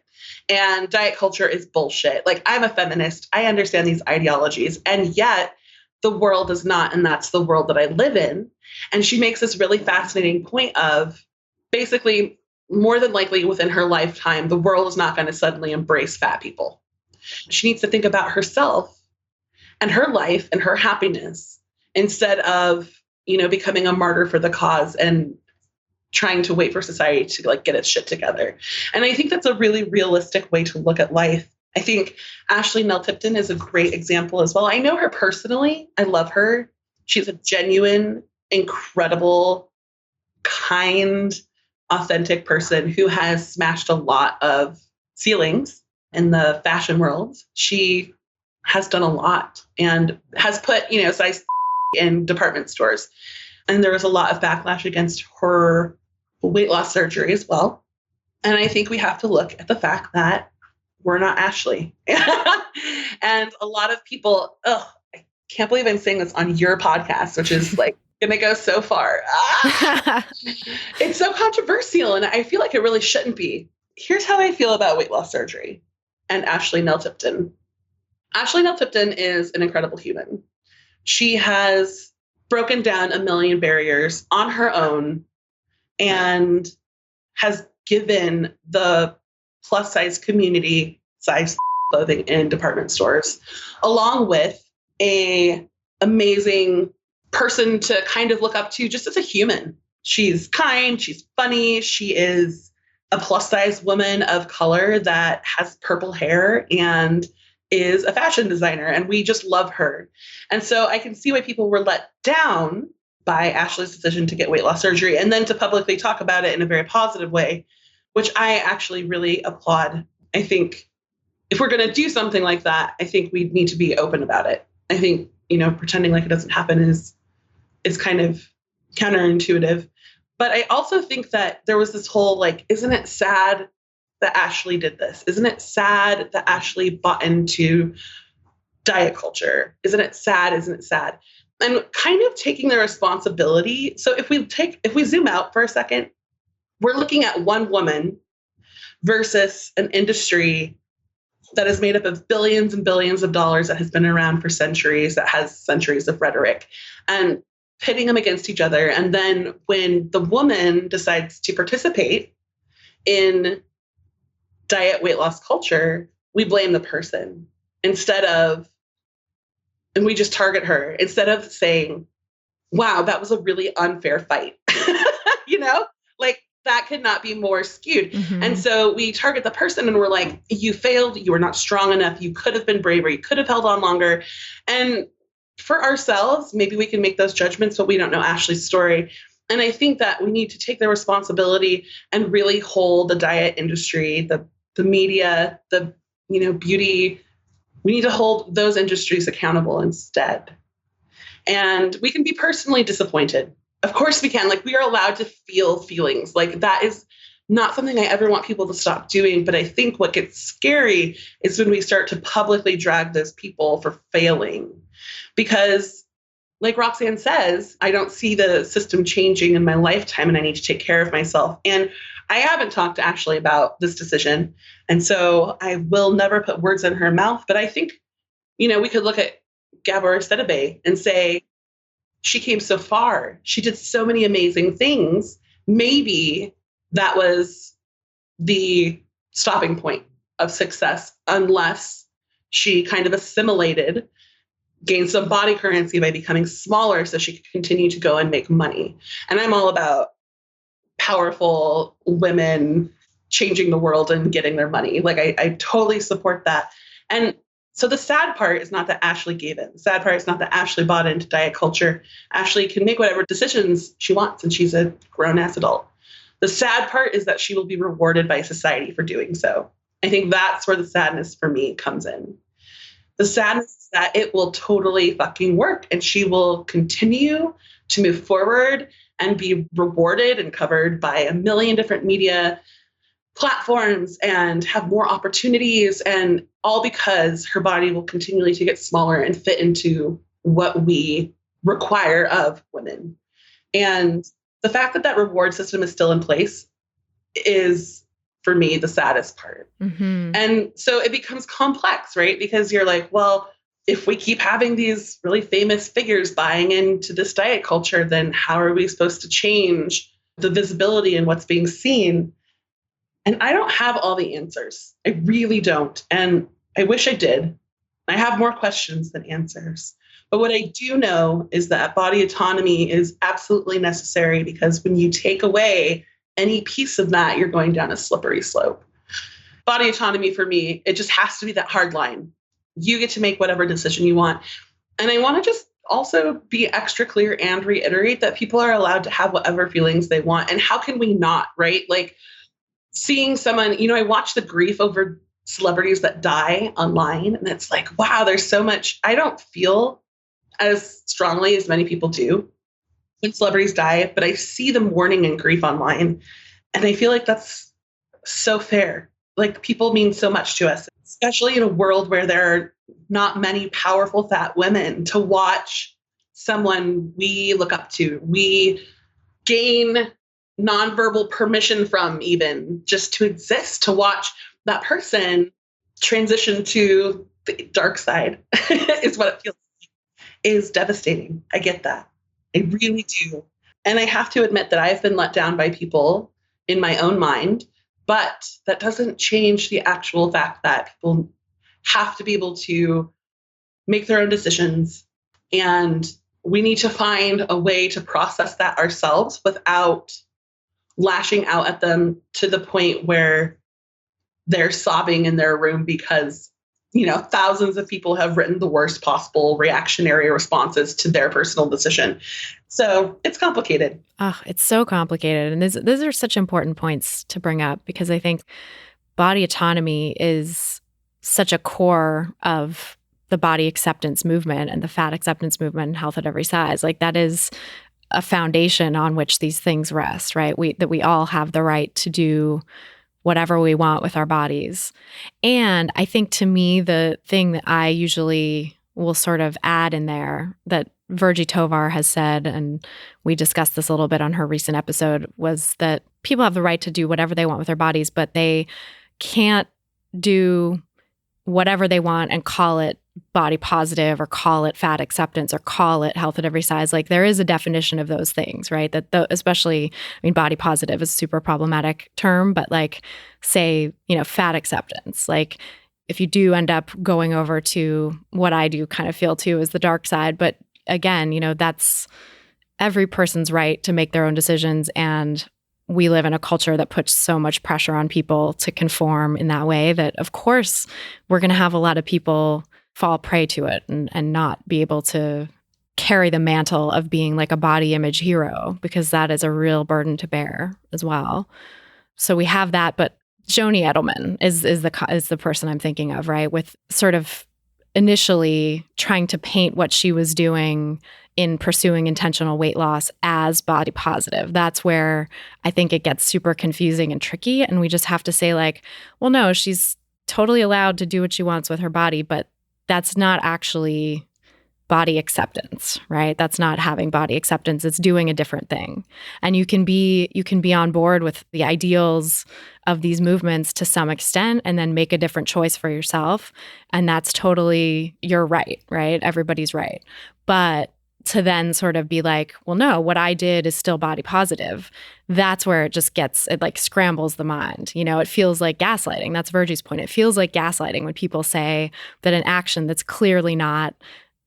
and diet culture is bullshit. Like, I'm a feminist. I understand these ideologies. And yet the world is not. And that's the world that I live in. And she makes this really fascinating point of basically, more than likely within her lifetime, the world is not going to suddenly embrace fat people. She needs to think about herself and her life and her happiness instead of, becoming a martyr for the cause and trying to wait for society to like get its shit together. And I think that's a really realistic way to look at life. I think Ashley Nell Tipton is a great example as well. I know her personally. I love her. She's a genuine, incredible, kind, authentic person who has smashed a lot of ceilings in the fashion world. She has done a lot and has put, size in department stores. And there was a lot of backlash against her weight loss surgery as well. And I think we have to look at the fact that we're not Ashley. And a lot of people, I can't believe I'm saying this on your podcast, which is like going to go so far. It's so controversial. And I feel like it really shouldn't be. Here's how I feel about weight loss surgery and Ashley Nell Tipton. Ashley Nell Tipton is an incredible human. She has broken down a million barriers on her own and has given the plus size community size clothing in department stores, along with a amazing person to kind of look up to just as a human. She's kind, she's funny, she is a plus size woman of color that has purple hair and is a fashion designer, and we just love her. And so I can see why people were let down by Ashley's decision to get weight loss surgery and then to publicly talk about it in a very positive way, which I actually really applaud. I think if we're going to do something like that, I think we need to be open about it. I think, pretending like it doesn't happen is kind of counterintuitive. But I also think that there was this whole, like, isn't it sad that Ashley did this? Isn't it sad that Ashley bought into diet culture? Isn't it sad? Isn't it sad? And kind of taking the responsibility. So if we zoom out for a second, we're looking at one woman versus an industry that is made up of billions and billions of dollars that has been around for centuries, that has centuries of rhetoric, and pitting them against each other. And then when the woman decides to participate in diet weight loss culture, we blame the person and we just target her instead of saying, wow, that was a really unfair fight. Like that could not be more skewed. Mm-hmm. And so we target the person and we're like, you failed. You were not strong enough. You could have been braver. You could have held on longer. And for ourselves, maybe we can make those judgments, but we don't know Ashley's story. And I think that we need to take the responsibility and really hold the diet industry, the media, the beauty. We need to hold those industries accountable instead. And we can be personally disappointed. Of course we can. Like, we are allowed to feel feelings. Like, that is not something I ever want people to stop doing. But I think what gets scary is when we start to publicly drag those people for failing. Because, like Roxanne says, I don't see the system changing in my lifetime and I need to take care of myself. And I haven't talked to Ashley about this decision. And so I will never put words in her mouth. But I think, we could look at Gabor Sedebe and say, she came so far. She did so many amazing things. Maybe that was the stopping point of success, unless she kind of assimilated, gained some body currency by becoming smaller so she could continue to go and make money. And I'm all about powerful women changing the world and getting their money. Like I totally support that. And so the sad part is not that Ashley gave in. The sad part is not that Ashley bought into diet culture. Ashley can make whatever decisions she wants, and she's a grown-ass adult. The sad part is that she will be rewarded by society for doing so. I think that's where the sadness for me comes in. The sadness is that it will totally fucking work, and she will continue to move forward and be rewarded and covered by a million different media platforms and have more opportunities, and all because her body will continually to get smaller and fit into what we require of women. And the fact that that reward system is still in place is, for me, the saddest part. Mm-hmm. And so it becomes complex, right? Because you're like, well, if we keep having these really famous figures buying into this diet culture, then how are we supposed to change the visibility and what's being seen? And I don't have all the answers. I really don't. And I wish I did. I have more questions than answers. But what I do know is that body autonomy is absolutely necessary, because when you take away any piece of that, you're going down a slippery slope. Body autonomy for me, it just has to be that hard line. You get to make whatever decision you want. And I want to just also be extra clear and reiterate that people are allowed to have whatever feelings they want. And how can we not, right? Like, seeing someone, I watch the grief over celebrities that die online, and it's like, wow, there's so much. I don't feel as strongly as many people do when celebrities die, but I see the mourning and grief online. And I feel like that's so fair. Like, people mean so much to us, especially in a world where there are not many powerful fat women. To watch someone we look up to, we gain nonverbal permission from, even just to exist, to watch that person transition to the dark side is what it feels like, is devastating. I get that. I really do. And I have to admit that I've been let down by people in my own mind, but that doesn't change the actual fact that people have to be able to make their own decisions. And we need to find a way to process that ourselves without lashing out at them to the point where they're sobbing in their room because, thousands of people have written the worst possible reactionary responses to their personal decision. So it's complicated. Oh, it's so complicated. And those are such important points to bring up, because I think body autonomy is such a core of the body acceptance movement and the fat acceptance movement and health at every size. Like, that is a foundation on which these things rest, right? That we all have the right to do whatever we want with our bodies. And I think, to me, the thing that I usually will sort of add in there that Virgie Tovar has said, and we discussed this a little bit on her recent episode, was that people have the right to do whatever they want with their bodies, but they can't do whatever they want and call it body positive or call it fat acceptance or call it health at every size. Like, there is a definition of those things, right? Especially, body positive is a super problematic term, but like, say, fat acceptance. Like, if you do end up going over to what I do kind of feel too is the dark side, but again, that's every person's right to make their own decisions. And we live in a culture that puts so much pressure on people to conform in that way that, of course, we're going to have a lot of people fall prey to it and not be able to carry the mantle of being like a body image hero, because that is a real burden to bear as well. So we have that, but Joni Edelman is the person I'm thinking of, right? With sort of initially trying to paint what she was doing in pursuing intentional weight loss as body positive. That's where I think it gets super confusing and tricky. And we just have to say, like, well, no, she's totally allowed to do what she wants with her body, but that's not actually body acceptance, right? That's not having body acceptance. It's doing a different thing. And you can be on board with the ideals of these movements to some extent and then make a different choice for yourself. And that's totally your right, right? Everybody's right. But to then sort of be like, well, no, what I did is still body positive. That's where it like scrambles the mind. You know, it feels like gaslighting. That's Virgie's point. It feels like gaslighting when people say that an action that's clearly not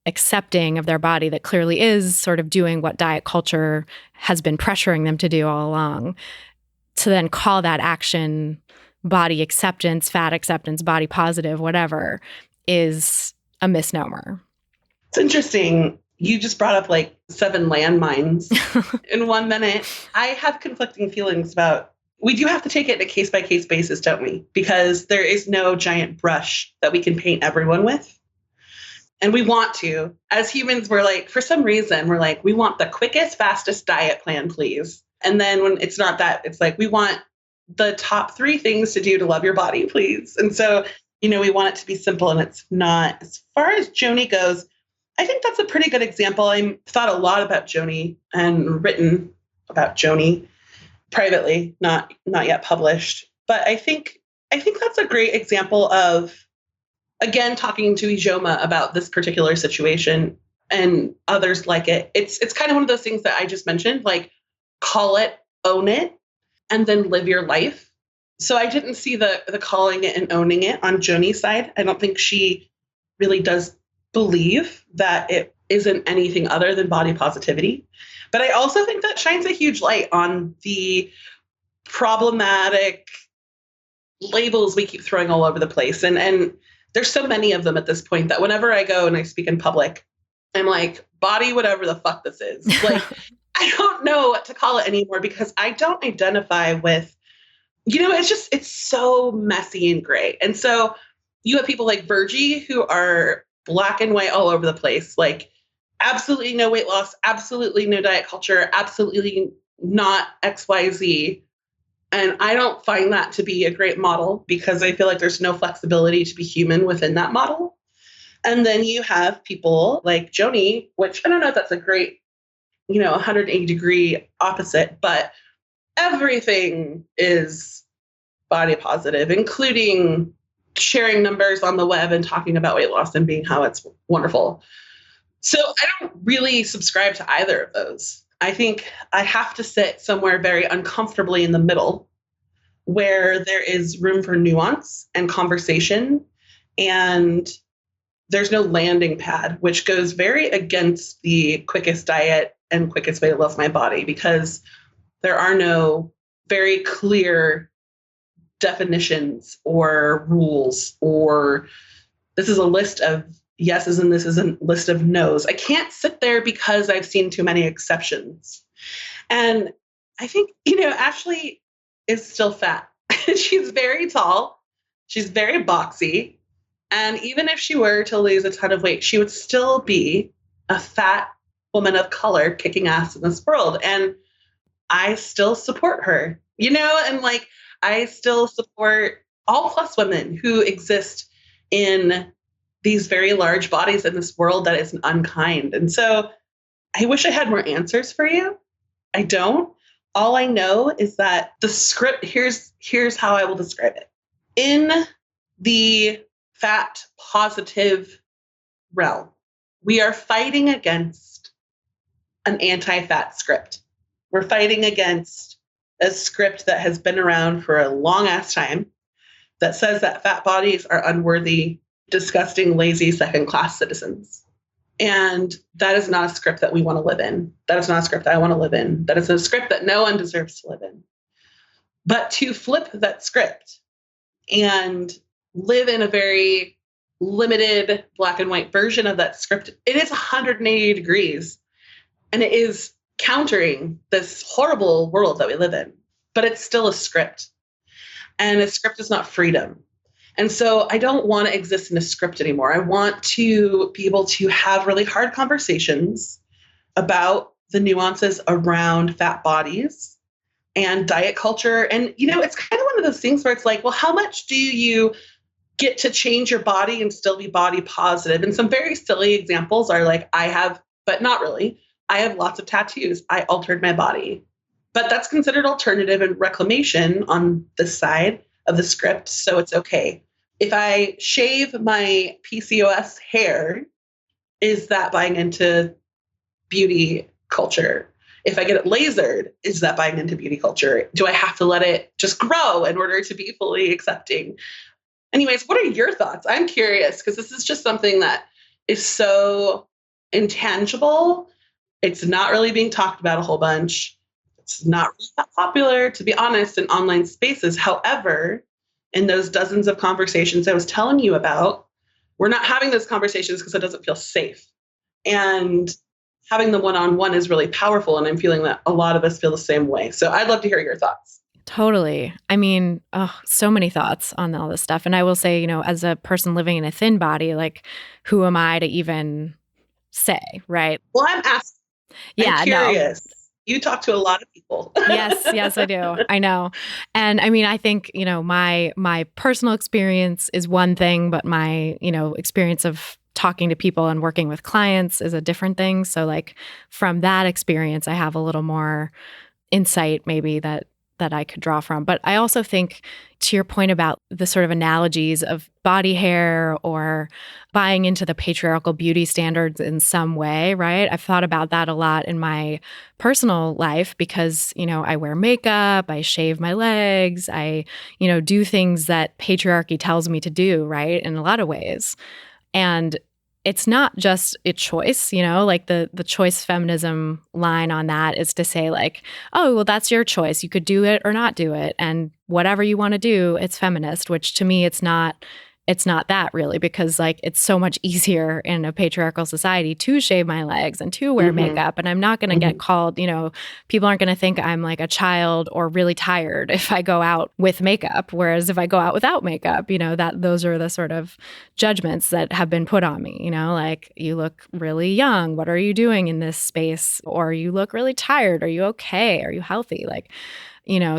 accepting of their body, that clearly is sort of doing what diet culture has been pressuring them to do all along, to then call that action body acceptance, fat acceptance, body positive, whatever, is a misnomer. It's interesting. You just brought up like 7 landmines in 1 minute. I have conflicting feelings about, we do have to take it in a case-by-case basis, don't we? Because there is no giant brush that we can paint everyone with. And we want to. As humans, we're like, for some reason, we're like, we want the quickest, fastest diet plan, please. And then when it's not that, it's like, we want the top 3 things to do to love your body, please. And so, we want it to be simple, and it's not. As far as Joni goes, I think that's a pretty good example. I thought a lot about Joni and written about Joni privately, not yet published. But I think that's a great example of, again, talking to Ijoma about this particular situation and others like it. It's kind of one of those things that I just mentioned, like, call it, own it, and then live your life. So I didn't see the calling it and owning it on Joni's side. I don't think she really does believe that it isn't anything other than body positivity. But I also think that shines a huge light on the problematic labels we keep throwing all over the place. And there's so many of them at this point that whenever I go and I speak in public, I'm like, body, whatever the fuck this is. Like, I don't know what to call it anymore because I don't identify with, it's so messy and gray. And so you have people like Virgie who are black and white all over the place, like absolutely no weight loss, absolutely no diet culture, absolutely not XYZ. And I don't find that to be a great model because I feel like there's no flexibility to be human within that model. And then you have people like Joni, which I don't know if that's a great, 180-degree opposite, but everything is body positive, including sharing numbers on the web and talking about weight loss and being how it's wonderful. So I don't really subscribe to either of those. I think I have to sit somewhere very uncomfortably in the middle where there is room for nuance and conversation, and there's no landing pad, which goes very against the quickest diet and quickest way to love my body, because there are no very clear definitions or rules, or this is a list of yeses and this is a list of no's. I can't sit there because I've seen too many exceptions. And I think, Ashley is still fat. She's very tall. She's very boxy. And even if she were to lose a ton of weight, she would still be a fat woman of color kicking ass in this world. And I still support her, and like, I still support all plus women who exist in these very large bodies in this world that is unkind. And so I wish I had more answers for you. I don't. All I know is that the script, here's how I will describe it. In the fat positive realm, we are fighting against an anti-fat script. We're fighting against a script that has been around for a long ass time that says that fat bodies are unworthy, disgusting, lazy, second-class citizens. And that is not a script that we want to live in. That is not a script I want to live in. That is a script that no one deserves to live in. But to flip that script and live in a very limited black and white version of that script, it is 180 degrees. And it is countering this horrible world that we live in. But it's still a script. And a script is not freedom. And so I don't want to exist in a script anymore. I want to be able to have really hard conversations about the nuances around fat bodies and diet culture. And, it's kind of one of those things where it's like, well, how much do you get to change your body and still be body positive? And some very silly examples are like, but not really. I have lots of tattoos. I altered my body. But that's considered alternative and reclamation on this side of the script. So it's okay. If I shave my PCOS hair, is that buying into beauty culture? If I get it lasered, is that buying into beauty culture? Do I have to let it just grow in order to be fully accepting? Anyways, what are your thoughts? I'm curious because this is just something that is so intangible. It's not really being talked about a whole bunch. It's not really that popular, to be honest, in online spaces. However, in those dozens of conversations I was telling you about, we're not having those conversations because it doesn't feel safe. And having them one-on-one is really powerful. And I'm feeling that a lot of us feel the same way. So I'd love to hear your thoughts. Totally. I mean, so many thoughts on all this stuff. And I will say, as a person living in a thin body, like, who am I to even say, right? Well, I'm asking. Yeah, I'm curious. No. You talk to a lot of people. Yes, I do. I know. And I mean, I think, my personal experience is one thing, but my, experience of talking to people and working with clients is a different thing. So like from that experience, I have a little more insight maybe that I could draw from. But I also think, to your point about the sort of analogies of body hair or buying into the patriarchal beauty standards in some way, right? I've thought about that a lot in my personal life because, I wear makeup, I shave my legs, I, do things that patriarchy tells me to do, right? In a lot of ways. And it's not just a choice, like the choice feminism line on that is to say like, oh, well, that's your choice. You could do it or not do it. And whatever you want to do, it's feminist, which to me, it's not that really, because like it's so much easier in a patriarchal society to shave my legs and to wear makeup. And I'm not going to get called, people aren't going to think I'm like a child or really tired if I go out with makeup. Whereas if I go out without makeup, those are the sort of judgments that have been put on me, like you look really young. What are you doing in this space? Or you look really tired. Are you okay? Are you healthy? Like,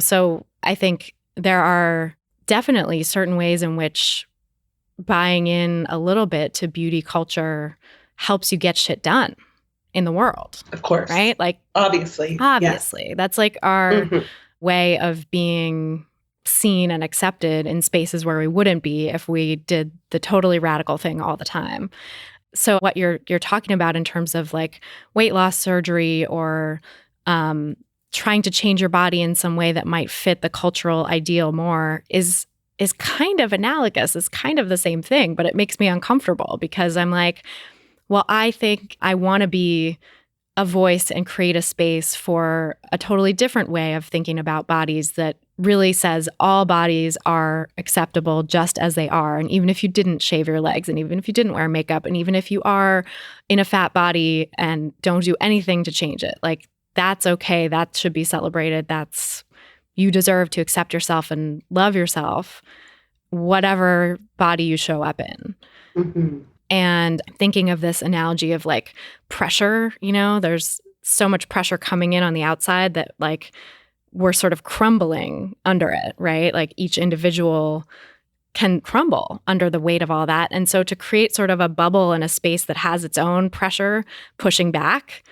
so I think there are definitely certain ways in which buying in a little bit to beauty culture helps you get shit done in the world. Of course. Right? Like, obviously. Yes. That's like our way of being seen and accepted in spaces where we wouldn't be if we did the totally radical thing all the time. So what you're talking about in terms of like weight loss surgery or trying to change your body in some way that might fit the cultural ideal more is kind of analogous. It's kind of the same thing, but it makes me uncomfortable because I'm like, well, I think I want to be a voice and create a space for a totally different way of thinking about bodies that really says all bodies are acceptable just as they are. And even if you didn't shave your legs, and even if you didn't wear makeup, and even if you are in a fat body and don't do anything to change it, like that's okay. That should be celebrated. You deserve to accept yourself and love yourself, whatever body you show up in. And thinking of this analogy of like pressure, there's so much pressure coming in on the outside that like we're sort of crumbling under it, right? Like each individual can crumble under the weight of all that. And so to create sort of a bubble and a space that has its own pressure pushing back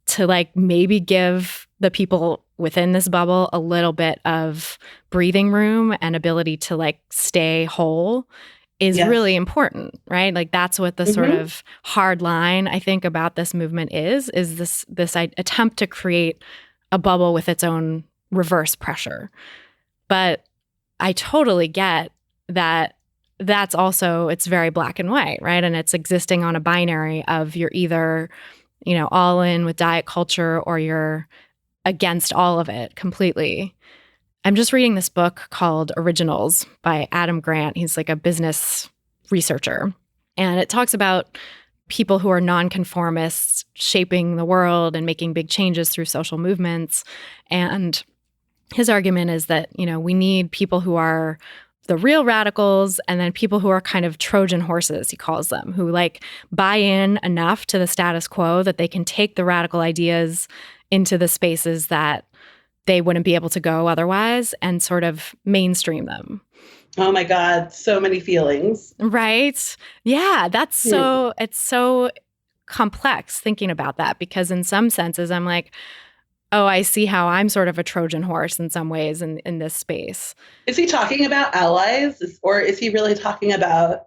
to like maybe give the people within this bubble a little bit of breathing room and ability to like stay whole is really important, right? Like that's what the sort of hard line I think about this movement is this attempt to create a bubble with its own reverse pressure. But I totally get that that's also, it's very black and white, right? And it's existing on a binary of you're either, all in with diet culture or you're against all of it completely. I'm just reading this book called Originals by Adam Grant. He's like a business researcher. And it talks about people who are nonconformists shaping the world and making big changes through social movements. And his argument is that, we need people who are the real radicals, and then people who are kind of Trojan horses, he calls them, who like buy in enough to the status quo that they can take the radical ideas into the spaces that they wouldn't be able to go otherwise and sort of mainstream them. Oh my God, so many feelings. Right? Yeah, it's so complex thinking about that, because in some senses I'm like, oh, I see how I'm sort of a Trojan horse in some ways in this space. Is he talking about allies, or is he really talking about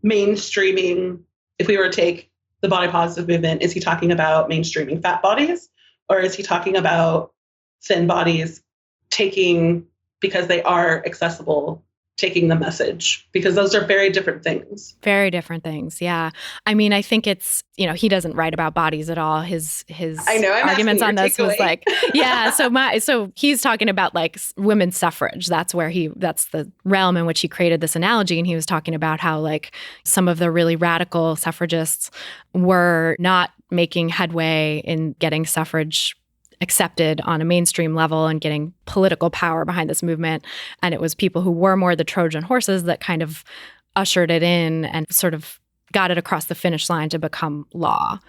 mainstreaming? If we were to take the body positive movement, is he talking about mainstreaming fat bodies, or is he talking about thin bodies taking, because they are accessible, taking the message? Because those are very different things. Very different things. Yeah. I mean, I think it's, he doesn't write about bodies at all. His I know, arguments on this was like, yeah. So he's talking about like women's suffrage. That's the realm in which he created this analogy. And he was talking about how like some of the really radical suffragists were not making headway in getting suffrage accepted on a mainstream level and getting political power behind this movement. And it was people who were more the Trojan horses that kind of ushered it in and sort of got it across the finish line to become law.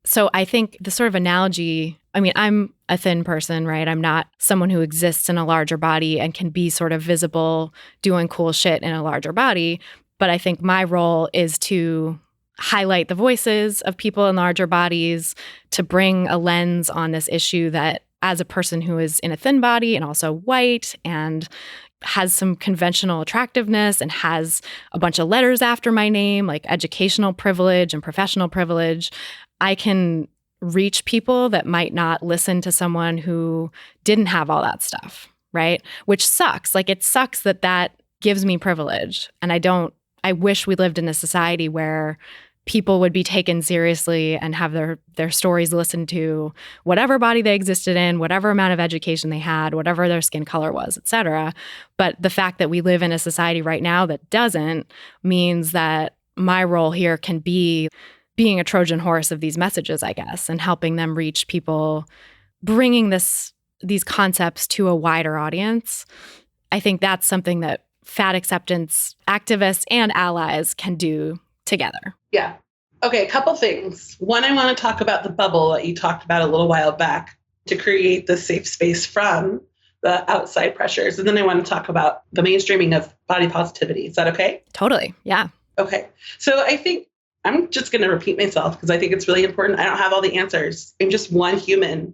So I think the sort of analogy, I mean, I'm a thin person, right? I'm not someone who exists in a larger body and can be sort of visible doing cool shit in a larger body. But I think my role is to highlight the voices of people in larger bodies, to bring a lens on this issue that, as a person who is in a thin body and also white and has some conventional attractiveness and has a bunch of letters after my name, like educational privilege and professional privilege, I can reach people that might not listen to someone who didn't have all that stuff, right? Which sucks. Like, it sucks that gives me privilege. And I wish we lived in a society where people would be taken seriously and have their stories listened to, whatever body they existed in, whatever amount of education they had, whatever their skin color was, et cetera. But the fact that we live in a society right now that doesn't means that my role here can be being a Trojan horse of these messages, I guess, and helping them reach people, bringing these concepts to a wider audience. I think that's something that fat acceptance activists and allies can do together. Yeah. Okay, a couple things. One, I want to talk about the bubble that you talked about a little while back to create the safe space from the outside pressures. And then I want to talk about the mainstreaming of body positivity. Is that okay? Totally. Yeah. Okay. So I think I'm just going to repeat myself because I think it's really important. I don't have all the answers. I'm just one human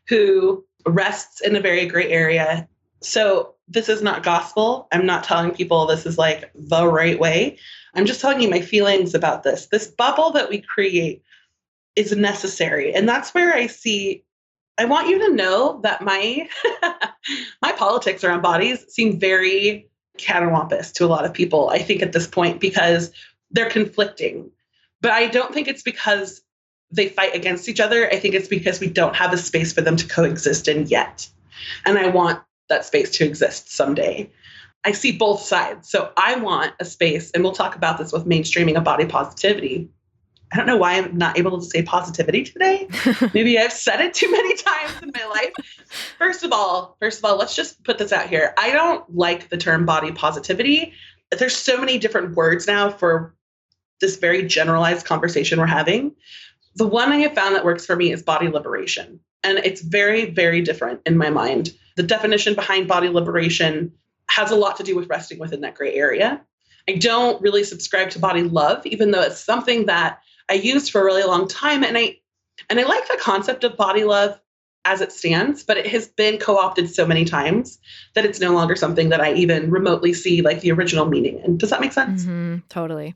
who rests in a very gray area. So this is not gospel. I'm not telling people this is like the right way. I'm just telling you my feelings about this. This bubble that we create is necessary. And that's where I want you to know that my politics around bodies seem very cattywampus to a lot of people, I think, at this point, because they're conflicting. But I don't think it's because they fight against each other. I think it's because we don't have a space for them to coexist in yet. And I want that space to exist someday. I see both sides. So I want a space, and we'll talk about this with mainstreaming of body positivity. I don't know why I'm not able to say positivity today. Maybe I've said it too many times in my life. First of all, let's just put this out here. I don't like the term body positivity. There's so many different words now for this very generalized conversation we're having. The one I have found that works for me is body liberation. And it's very, very different in my mind. The definition behind body liberation has a lot to do with resting within that gray area. I don't really subscribe to body love, even though it's something that I used for a really long time. And I like the concept of body love as it stands, but it has been co-opted so many times that it's no longer something that I even remotely see like the original meaning in. Does that make sense? Mm-hmm, totally.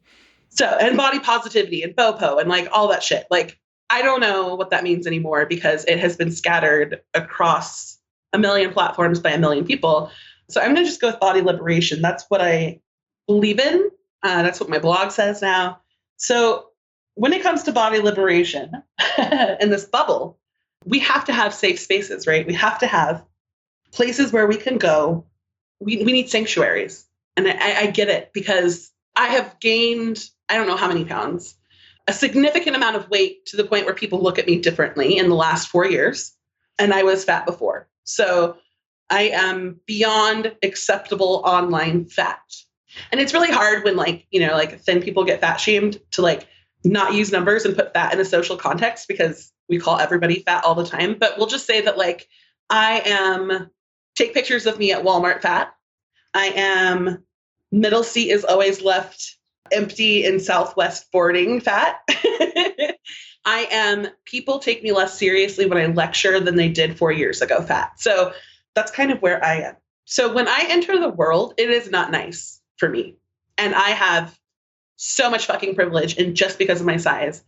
So, and body positivity and BOPO and like all that shit. Like, I don't know what that means anymore because it has been scattered across a million platforms by a million people. So I'm going to just go with body liberation. That's what I believe in. That's what my blog says now. So when it comes to body liberation in this bubble, we have to have safe spaces, right? We have to have places where we can go. We need sanctuaries. And I get it because I have gained, I don't know how many pounds, a significant amount of weight to the point where people look at me differently in the last 4 years. And I was fat before. So I am beyond acceptable online fat. And it's really hard when like thin people get fat shamed to like not use numbers and put fat in a social context because we call everybody fat all the time. But we'll just say that like I am take pictures of me at Walmart fat. I am middle seat is always left empty in Southwest boarding fat. I am people take me less seriously when I lecture than they did 4 years ago fat. So that's kind of where I am. So when I enter the world, it is not nice for me. And I have so much fucking privilege. And just because of my size,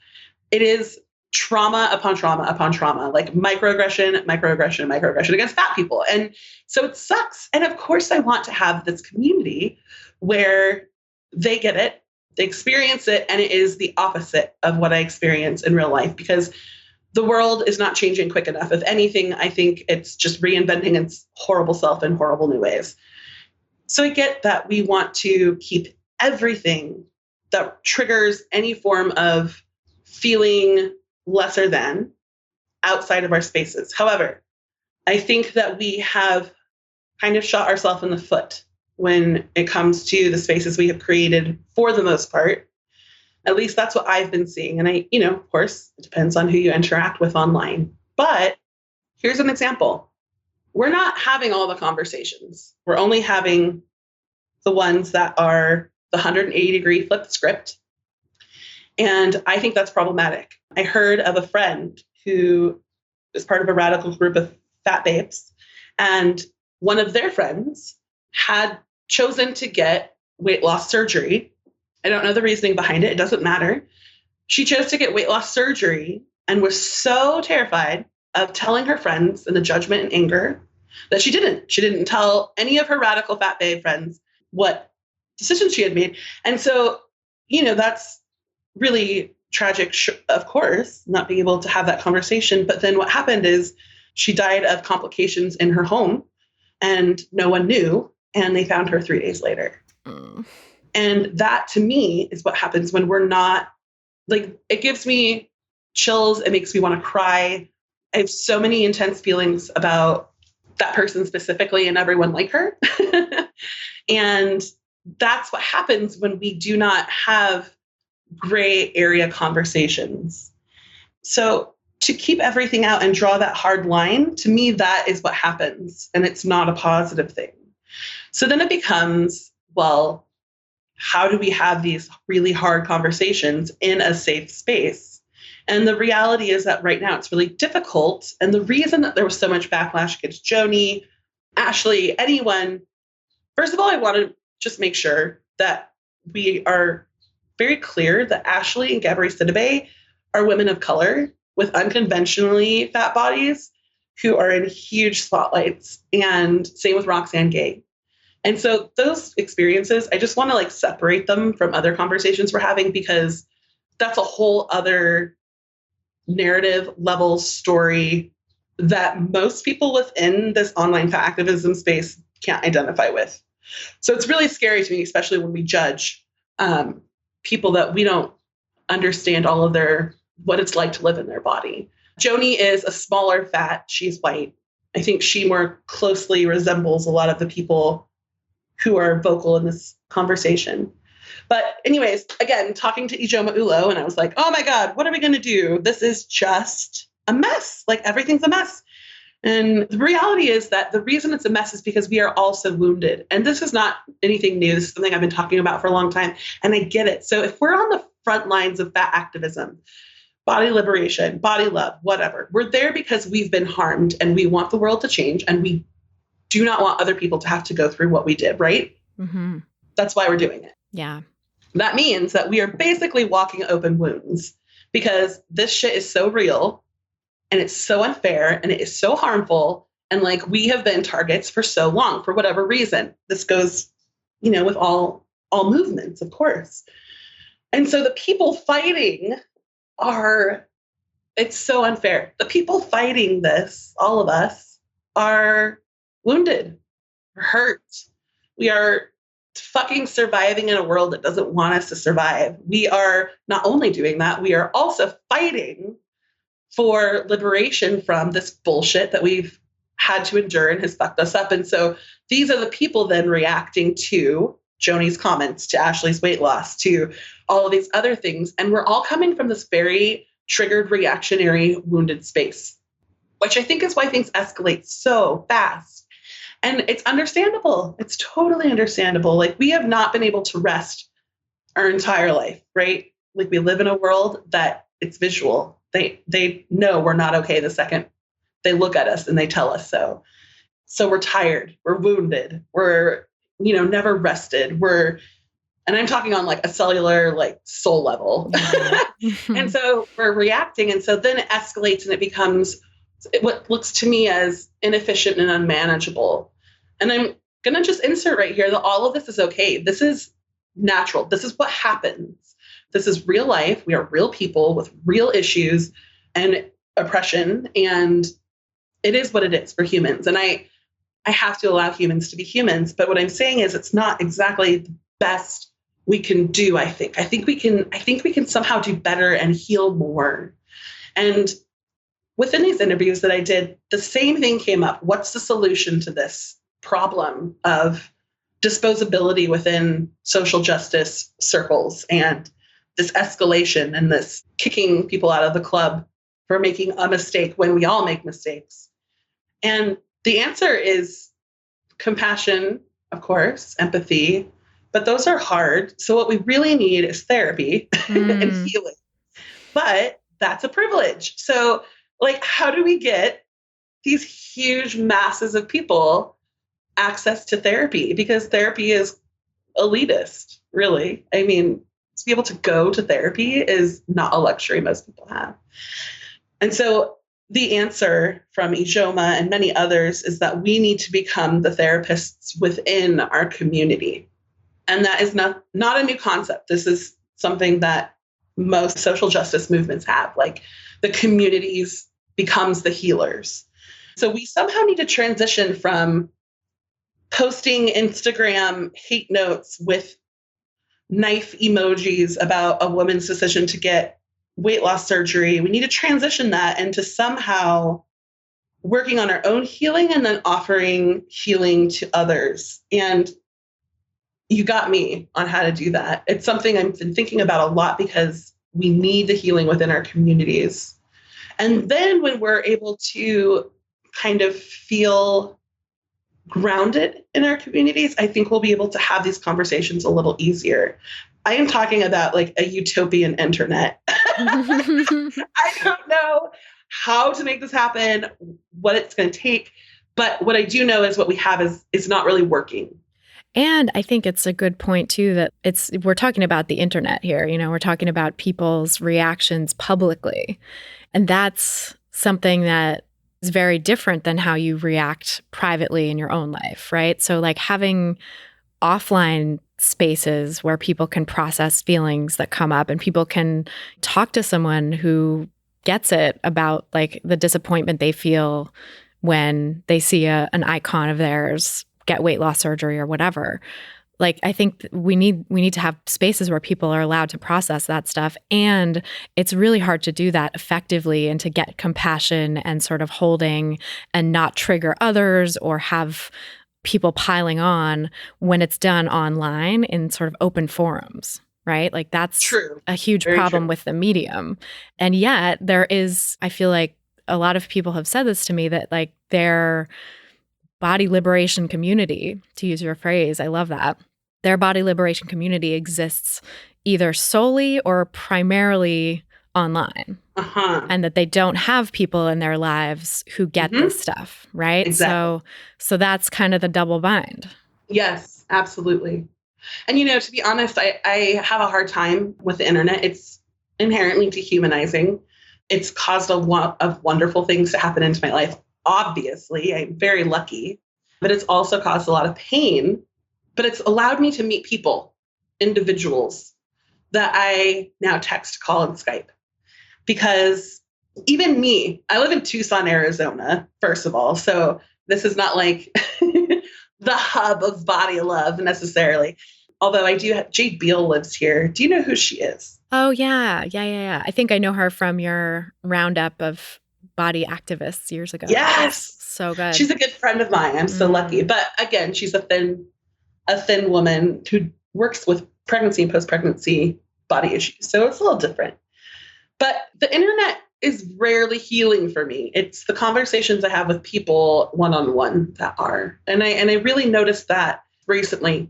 it is trauma upon trauma upon trauma, like microaggression against fat people. And so it sucks. And of course, I want to have this community where they get it, they experience it, and it is the opposite of what I experience in real life because the world is not changing quick enough. If anything, I think it's just reinventing its horrible self in horrible new ways. So I get that we want to keep everything that triggers any form of feeling lesser than outside of our spaces. However, I think that we have kind of shot ourselves in the foot when it comes to the spaces we have created for the most part. At least that's what I've been seeing. And of course, it depends on who you interact with online. But here's an example. We're not having all the conversations. We're only having the ones that are the 180-degree flipped script. And I think that's problematic. I heard of a friend who is part of a radical group of fat babes. And one of their friends had chosen to get weight loss surgery. I don't know the reasoning behind it. It doesn't matter. She chose to get weight loss surgery and was so terrified of telling her friends and the judgment and anger that she didn't. She didn't tell any of her radical fat babe friends what decisions she had made. And so, that's really tragic, of course, not being able to have that conversation. But then what happened is she died of complications in her home and no one knew. And they found her 3 days later. And that to me is what happens when we're not like, it gives me chills. It makes me want to cry. I have so many intense feelings about that person specifically and everyone like her. And that's what happens when we do not have gray area conversations. So to keep everything out and draw that hard line, to me, that is what happens. And it's not a positive thing. So then it becomes, well, how do we have these really hard conversations in a safe space? And the reality is that right now it's really difficult. And the reason that there was so much backlash against Joni, Ashley, anyone, first of all, I want to just make sure that we are very clear that Ashley and Gabourey Sidibe are women of color with unconventionally fat bodies who are in huge spotlights. And same with Roxane Gay. And so those experiences, I just want to like separate them from other conversations we're having because that's a whole other narrative level story that most people within this online fat activism space can't identify with. So it's really scary to me, especially when we judge people that we don't understand all of what it's like to live in their body. Joni is a smaller fat. She's white. I think she more closely resembles a lot of the people who are vocal in this conversation. But anyways, again, talking to Ijoma Ulo, and I was like, oh my God, what are we going to do? This is just a mess. Like everything's a mess. And the reality is that the reason it's a mess is because we are all so wounded. And this is not anything new. This is something I've been talking about for a long time. And I get it. So if we're on the front lines of fat activism, body liberation, body love, whatever, we're there because we've been harmed and we want the world to change. And we do not want other people to have to go through what we did, right? Mm-hmm. That's why we're doing it. Yeah. That means that we are basically walking open wounds because this shit is so real and it's so unfair and it is so harmful. And like we have been targets for so long for whatever reason. This goes, with all movements, of course. And so the people fighting it's so unfair. The people fighting this, all of us, are wounded, hurt. We are fucking surviving in a world that doesn't want us to survive. We are not only doing that, we are also fighting for liberation from this bullshit that we've had to endure and has fucked us up. And so these are the people then reacting to Joni's comments, to Ashley's weight loss, to all of these other things. And we're all coming from this very triggered, reactionary, wounded space, which I think is why things escalate so fast. And it's understandable. It's totally understandable. Like, we have not been able to rest our entire life, right? Like, we live in a world that it's visual. They know we're not okay the second they look at us and they tell us so. So we're tired, we're wounded, we're, never rested. And I'm talking on like a cellular, like soul level. And so we're reacting. And so then it escalates and it becomes what looks to me as inefficient and unmanageable. And I'm going to just insert right here that all of this is okay. This is natural. This is what happens. This is real life. We are real people with real issues and oppression. And it is what it is for humans. And I have to allow humans to be humans. But what I'm saying is it's not exactly the best we can do, I think. I think we can somehow do better and heal more. And within these interviews that I did, the same thing came up. What's the solution to this problem of disposability within social justice circles and this escalation and this kicking people out of the club for making a mistake when we all make mistakes? And the answer is compassion, of course, empathy, but those are hard. So what we really need is therapy and healing. But that's a privilege. So, like, how do we get these huge masses of people access to therapy? Because therapy is elitist, really. I mean, to be able to go to therapy is not a luxury most people have. And so the answer from Ijoma and many others is that we need to become the therapists within our community. And that is not a new concept. This is something that most social justice movements have. Like, the communities becomes the healers. So we somehow need to transition from posting Instagram hate notes with knife emojis about a woman's decision to get weight loss surgery. We need to transition that into somehow working on our own healing and then offering healing to others. And you got me on how to do that. It's something I've been thinking about a lot because we need the healing within our communities. And then when we're able to kind of feel grounded in our communities, I think we'll be able to have these conversations a little easier. I am talking about like a utopian internet. I don't know how to make this happen, what it's going to take. But what I do know is what we have is not really working. And I think it's a good point, too, that we're talking about the internet here. We're talking about people's reactions publicly. And that's something that is very different than how you react privately in your own life, right? So like having offline spaces where people can process feelings that come up and people can talk to someone who gets it about like the disappointment they feel when they see an icon of theirs get weight loss surgery or whatever. Like, I think we need to have spaces where people are allowed to process that stuff. And it's really hard to do that effectively and to get compassion and sort of holding and not trigger others or have people piling on when it's done online in sort of open forums, right? Like, that's true. A huge Very problem true. with the medium. And yet there is, I feel like a lot of people have said this to me, that like their body liberation community, to use your phrase, I love that, their body liberation community exists either solely or primarily online. And that they don't have people in their lives who get this stuff, right? Exactly. So that's kind of the double bind. Yes, absolutely. And, to be honest, I have a hard time with the internet. It's inherently dehumanizing. It's caused a lot of wonderful things to happen into my life. Obviously, I'm very lucky, but it's also caused a lot of pain. But it's allowed me to meet people, individuals that I now text, call, and Skype. Because even me, I live in Tucson, Arizona, first of all. So this is not like the hub of body love necessarily. Although I do have, Jade Beal lives here. Do you know who she is? Oh, yeah. I think I know her from your roundup of body activists years ago. Yes. So good. She's a good friend of mine. I'm so lucky. But again, she's a thin woman who works with pregnancy and post-pregnancy body issues. So it's a little different. But the internet is rarely healing for me. It's the conversations I have with people one-on-one that are. And I really noticed that recently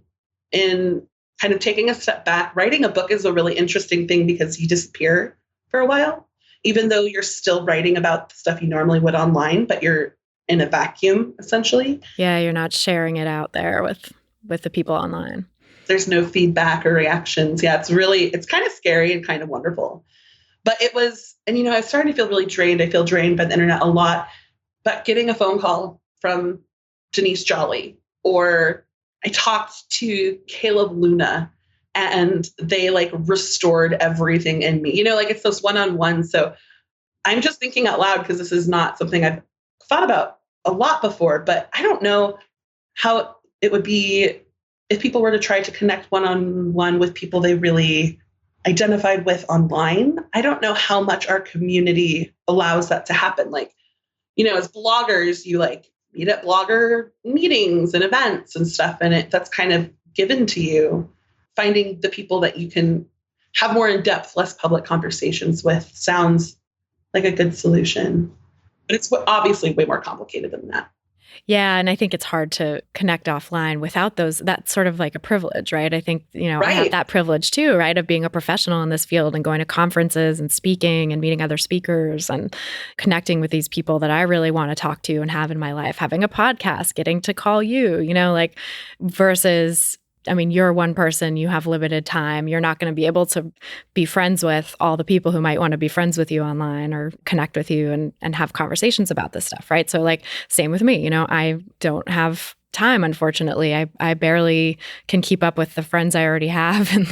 in kind of taking a step back. Writing a book is a really interesting thing because you disappear for a while, even though you're still writing about the stuff you normally would online, but you're in a vacuum, essentially. Yeah, you're not sharing it out there with the people online. There's no feedback or reactions. Yeah, it's kind of scary and kind of wonderful. But it was, and I was starting to feel really drained. I feel drained by the internet a lot. But getting a phone call from Denise Jolly, or I talked to Caleb Luna, and they restored everything in me. It's those one-on-one. So I'm just thinking out loud because this is not something I've thought about a lot before, but I don't know how it would be if people were to try to connect one-on-one with people they really identified with online. I don't know how much our community allows that to happen. As bloggers, you meet at blogger meetings and events and stuff, and that's kind of given to you. Finding the people that you can have more in-depth, less public conversations with sounds like a good solution. But it's obviously way more complicated than that. Yeah. And I think it's hard to connect offline without those. That's sort of like a privilege, right? I think, Right. I have that privilege too, right? Of being a professional in this field and going to conferences and speaking and meeting other speakers and connecting with these people that I really want to talk to and have in my life, having a podcast, getting to call you, versus, you're one person, you have limited time. You're not going to be able to be friends with all the people who might want to be friends with you online or connect with you and have conversations about this stuff, right? So same with me, I don't have time, unfortunately. I barely can keep up with the friends I already have and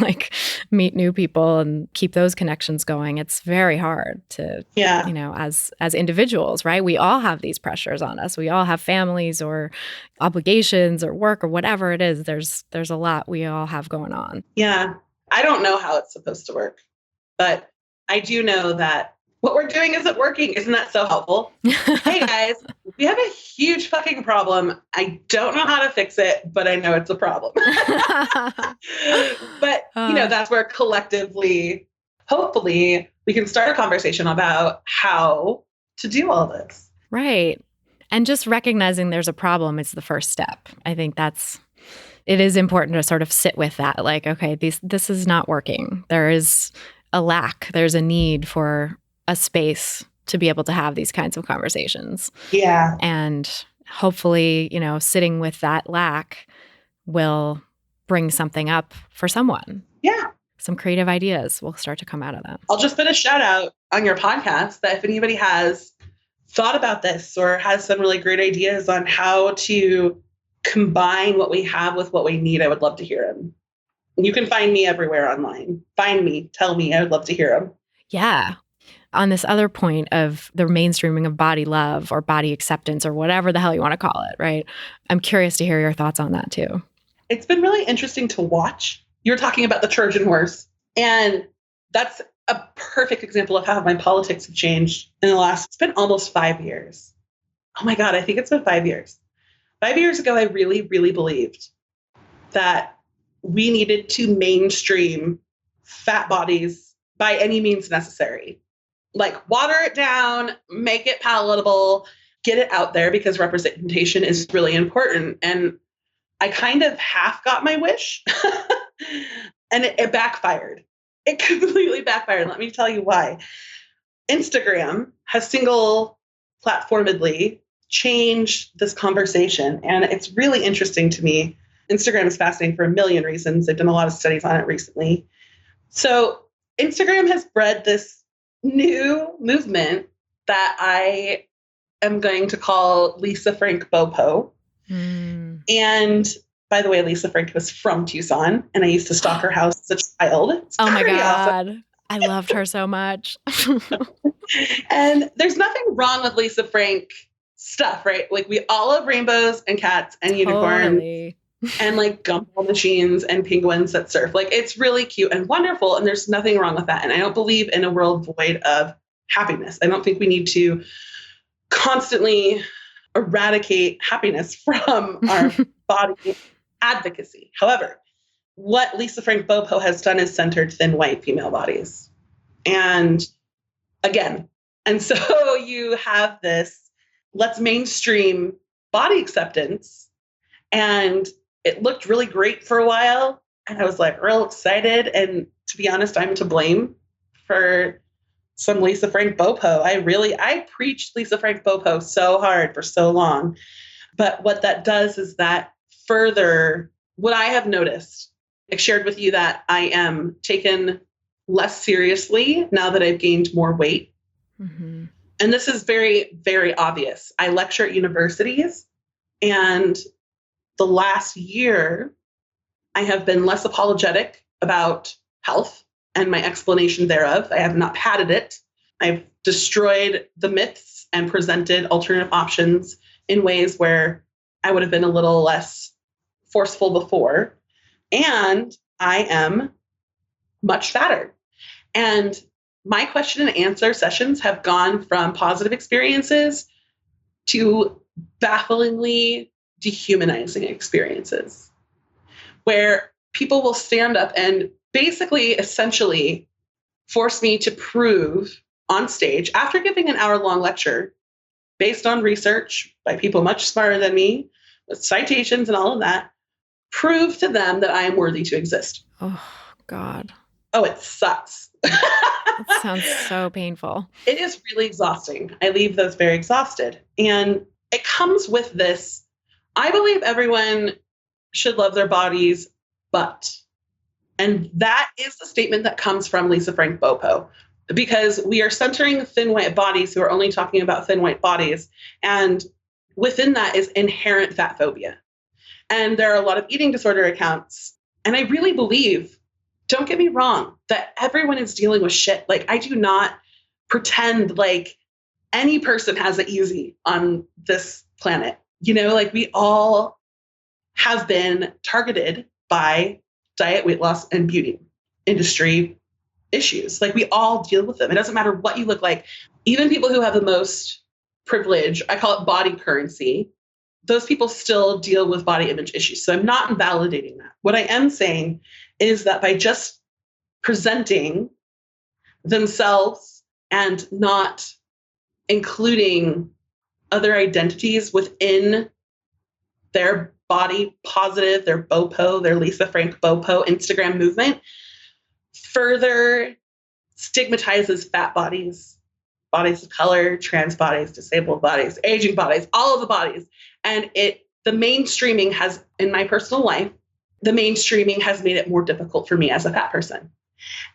meet new people and keep those connections going. It's very hard to, as individuals, right? We all have these pressures on us. We all have families or obligations or work or whatever it is. There's a lot we all have going on. Yeah. I don't know how it's supposed to work, but I do know that what we're doing isn't working. Isn't that so helpful? Hey guys, we have a huge fucking problem. I don't know how to fix it, but I know it's a problem. But, that's where collectively, hopefully, we can start a conversation about how to do all this. Right. And just recognizing there's a problem is the first step. I think it is important to sort of sit with that. Okay, this is not working. There is a lack. There's a need for a space to be able to have these kinds of conversations. Yeah. And hopefully, sitting with that lack will bring something up for someone. Yeah. Some creative ideas will start to come out of that. I'll just put a shout out on your podcast that if anybody has thought about this or has some really great ideas on how to combine what we have with what we need, I would love to hear them. You can find me everywhere online. Find me, tell me, I would love to hear them. Yeah. On this other point of the mainstreaming of body love or body acceptance or whatever the hell you want to call it, right? I'm curious to hear your thoughts on that too. It's been really interesting to watch. You were talking about the Trojan horse, and that's a perfect example of how my politics have changed in it's been almost 5 years. Oh my God, I think it's been 5 years. 5 years ago, I really, really believed that we needed to mainstream fat bodies by any means necessary. Water it down, make it palatable, get it out there because representation is really important. And I kind of half got my wish and it backfired. It completely backfired. Let me tell you why. Instagram has single platformedly changed this conversation. And it's really interesting to me. Instagram is fascinating for a million reasons. I've done a lot of studies on it recently. So Instagram has bred this new movement that I am going to call Lisa Frank Bopo. And by the way, Lisa Frank was from Tucson, and I used to stalk her house as a child. Oh my God. Awesome. I loved her so much. And there's nothing wrong with Lisa Frank stuff, right? We all love rainbows and cats and unicorns. Totally. And gumball machines and penguins that surf. It's really cute and wonderful. And there's nothing wrong with that. And I don't believe in a world void of happiness. I don't think we need to constantly eradicate happiness from our body advocacy. However, what Lisa Frank Bopo has done is centered thin white female bodies. And again, and so you have this, let's mainstream body acceptance. And it looked really great for a while. And I was like real excited. And to be honest, I'm to blame for some Lisa Frank Bopo. I preached Lisa Frank Bopo so hard for so long. But what that does is that further, what I have noticed, I shared with you that I am taken less seriously now that I've gained more weight. Mm-hmm. And this is very, very obvious. I lecture at universities, and the last year, I have been less apologetic about health and my explanation thereof. I have not padded it. I've destroyed the myths and presented alternative options in ways where I would have been a little less forceful before. And I am much fatter. And my question and answer sessions have gone from positive experiences to bafflingly dehumanizing experiences, where people will stand up and basically, essentially force me to prove on stage, after giving an hour-long lecture based on research by people much smarter than me, with citations and all of that, prove to them that I am worthy to exist. Oh, God. Oh, it sucks. That sounds so painful. It is really exhausting. I leave those very exhausted. And it comes with this, I believe everyone should love their bodies, but, and that is the statement that comes from Lisa Frank Bopo, because we are centering thin white bodies who are only talking about thin white bodies. And within that is inherent fat phobia. And there are a lot of eating disorder accounts. And I really believe, don't get me wrong, that everyone is dealing with shit. Like, I do not pretend like any person has it easy on this planet. You know, like we all have been targeted by diet, weight loss, and beauty industry issues. Like we all deal with them. It doesn't matter what you look like. Even people who have the most privilege, I call it body currency, those people still deal with body image issues. So I'm not invalidating that. What I am saying is that by just presenting themselves and not including other identities within their body positive, their Bopo, their Lisa Frank Bopo Instagram movement, further stigmatizes fat bodies, bodies of color, trans bodies, disabled bodies, aging bodies, all of the bodies. And the mainstreaming has, in my personal life, the mainstreaming has made it more difficult for me as a fat person.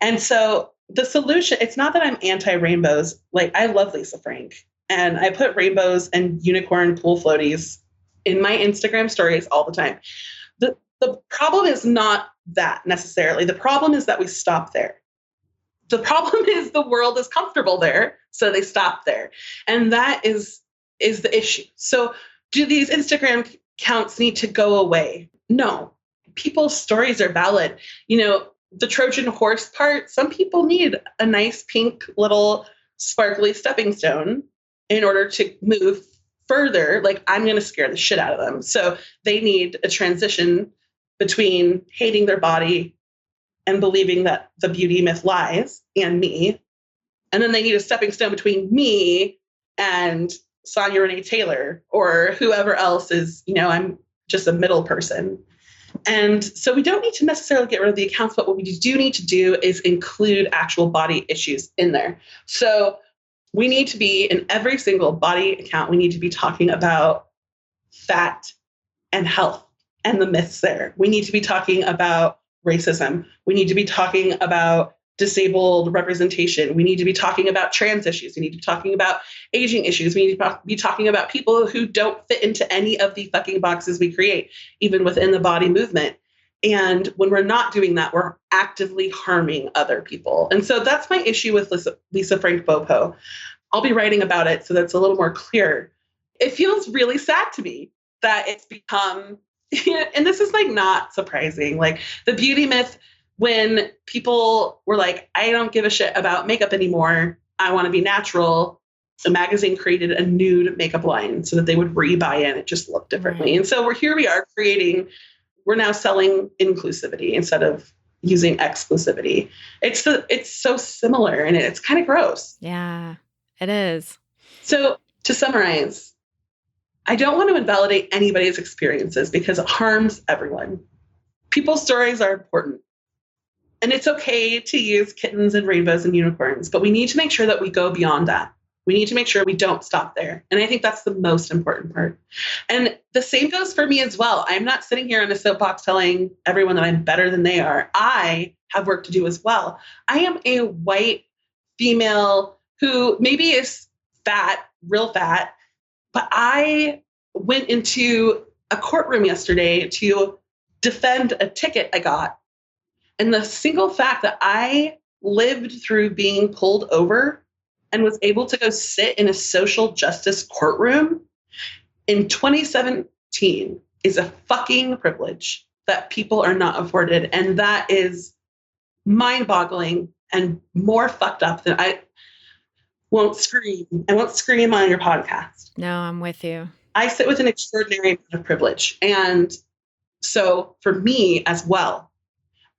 And so the solution, it's not that I'm anti-rainbows. Like, I love Lisa Frank, and I put rainbows and unicorn pool floaties in my Instagram stories all the time. The problem is not that necessarily. The problem is that we stop there. The problem is the world is comfortable there, so they stop there. And that is the issue. So do these Instagram accounts need to go away? No. People's stories are valid. You know, the Trojan horse part, some people need a nice pink little sparkly stepping stone in order to move further. Like, I'm going to scare the shit out of them. So they need a transition between hating their body and believing that the beauty myth lies and me. And then they need a stepping stone between me and Sonia Renee Taylor or whoever else is, you know, I'm just a middle person. And so we don't need to necessarily get rid of the accounts, but what we do need to do is include actual body issues in there. So we need to be, in every single body account, we need to be talking about fat and health and the myths there. We need to be talking about racism. We need to be talking about disabled representation. We need to be talking about trans issues. We need to be talking about aging issues. We need to be talking about people who don't fit into any of the fucking boxes we create, even within the body movement. And when we're not doing that, we're actively harming other people. And so that's my issue with Lisa Frank Bopo. I'll be writing about it so that's a little more clear. It feels really sad to me that it's become, and this is like not surprising, like the beauty myth, when people were like, I don't give a shit about makeup anymore, I want to be natural, a magazine created a nude makeup line so that they would rebuy in. It just looked differently. Right. And so we are we're now selling inclusivity instead of using exclusivity. It's so similar and it's kind of gross. Yeah, it is. So to summarize, I don't want to invalidate anybody's experiences because it harms everyone. People's stories are important. And it's okay to use kittens and rainbows and unicorns, but we need to make sure that we go beyond that. We need to make sure we don't stop there. And I think that's the most important part. And the same goes for me as well. I'm not sitting here on a soapbox telling everyone that I'm better than they are. I have work to do as well. I am a white female who maybe is fat, real fat, but I went into a courtroom yesterday to defend a ticket I got. And the single fact that I lived through being pulled over and was able to go sit in a social justice courtroom in 2017 is a fucking privilege that people are not afforded. And that is mind-boggling and more fucked up than I won't scream. I won't scream on your podcast. No, I'm with you. I sit with an extraordinary amount of privilege. And so for me as well,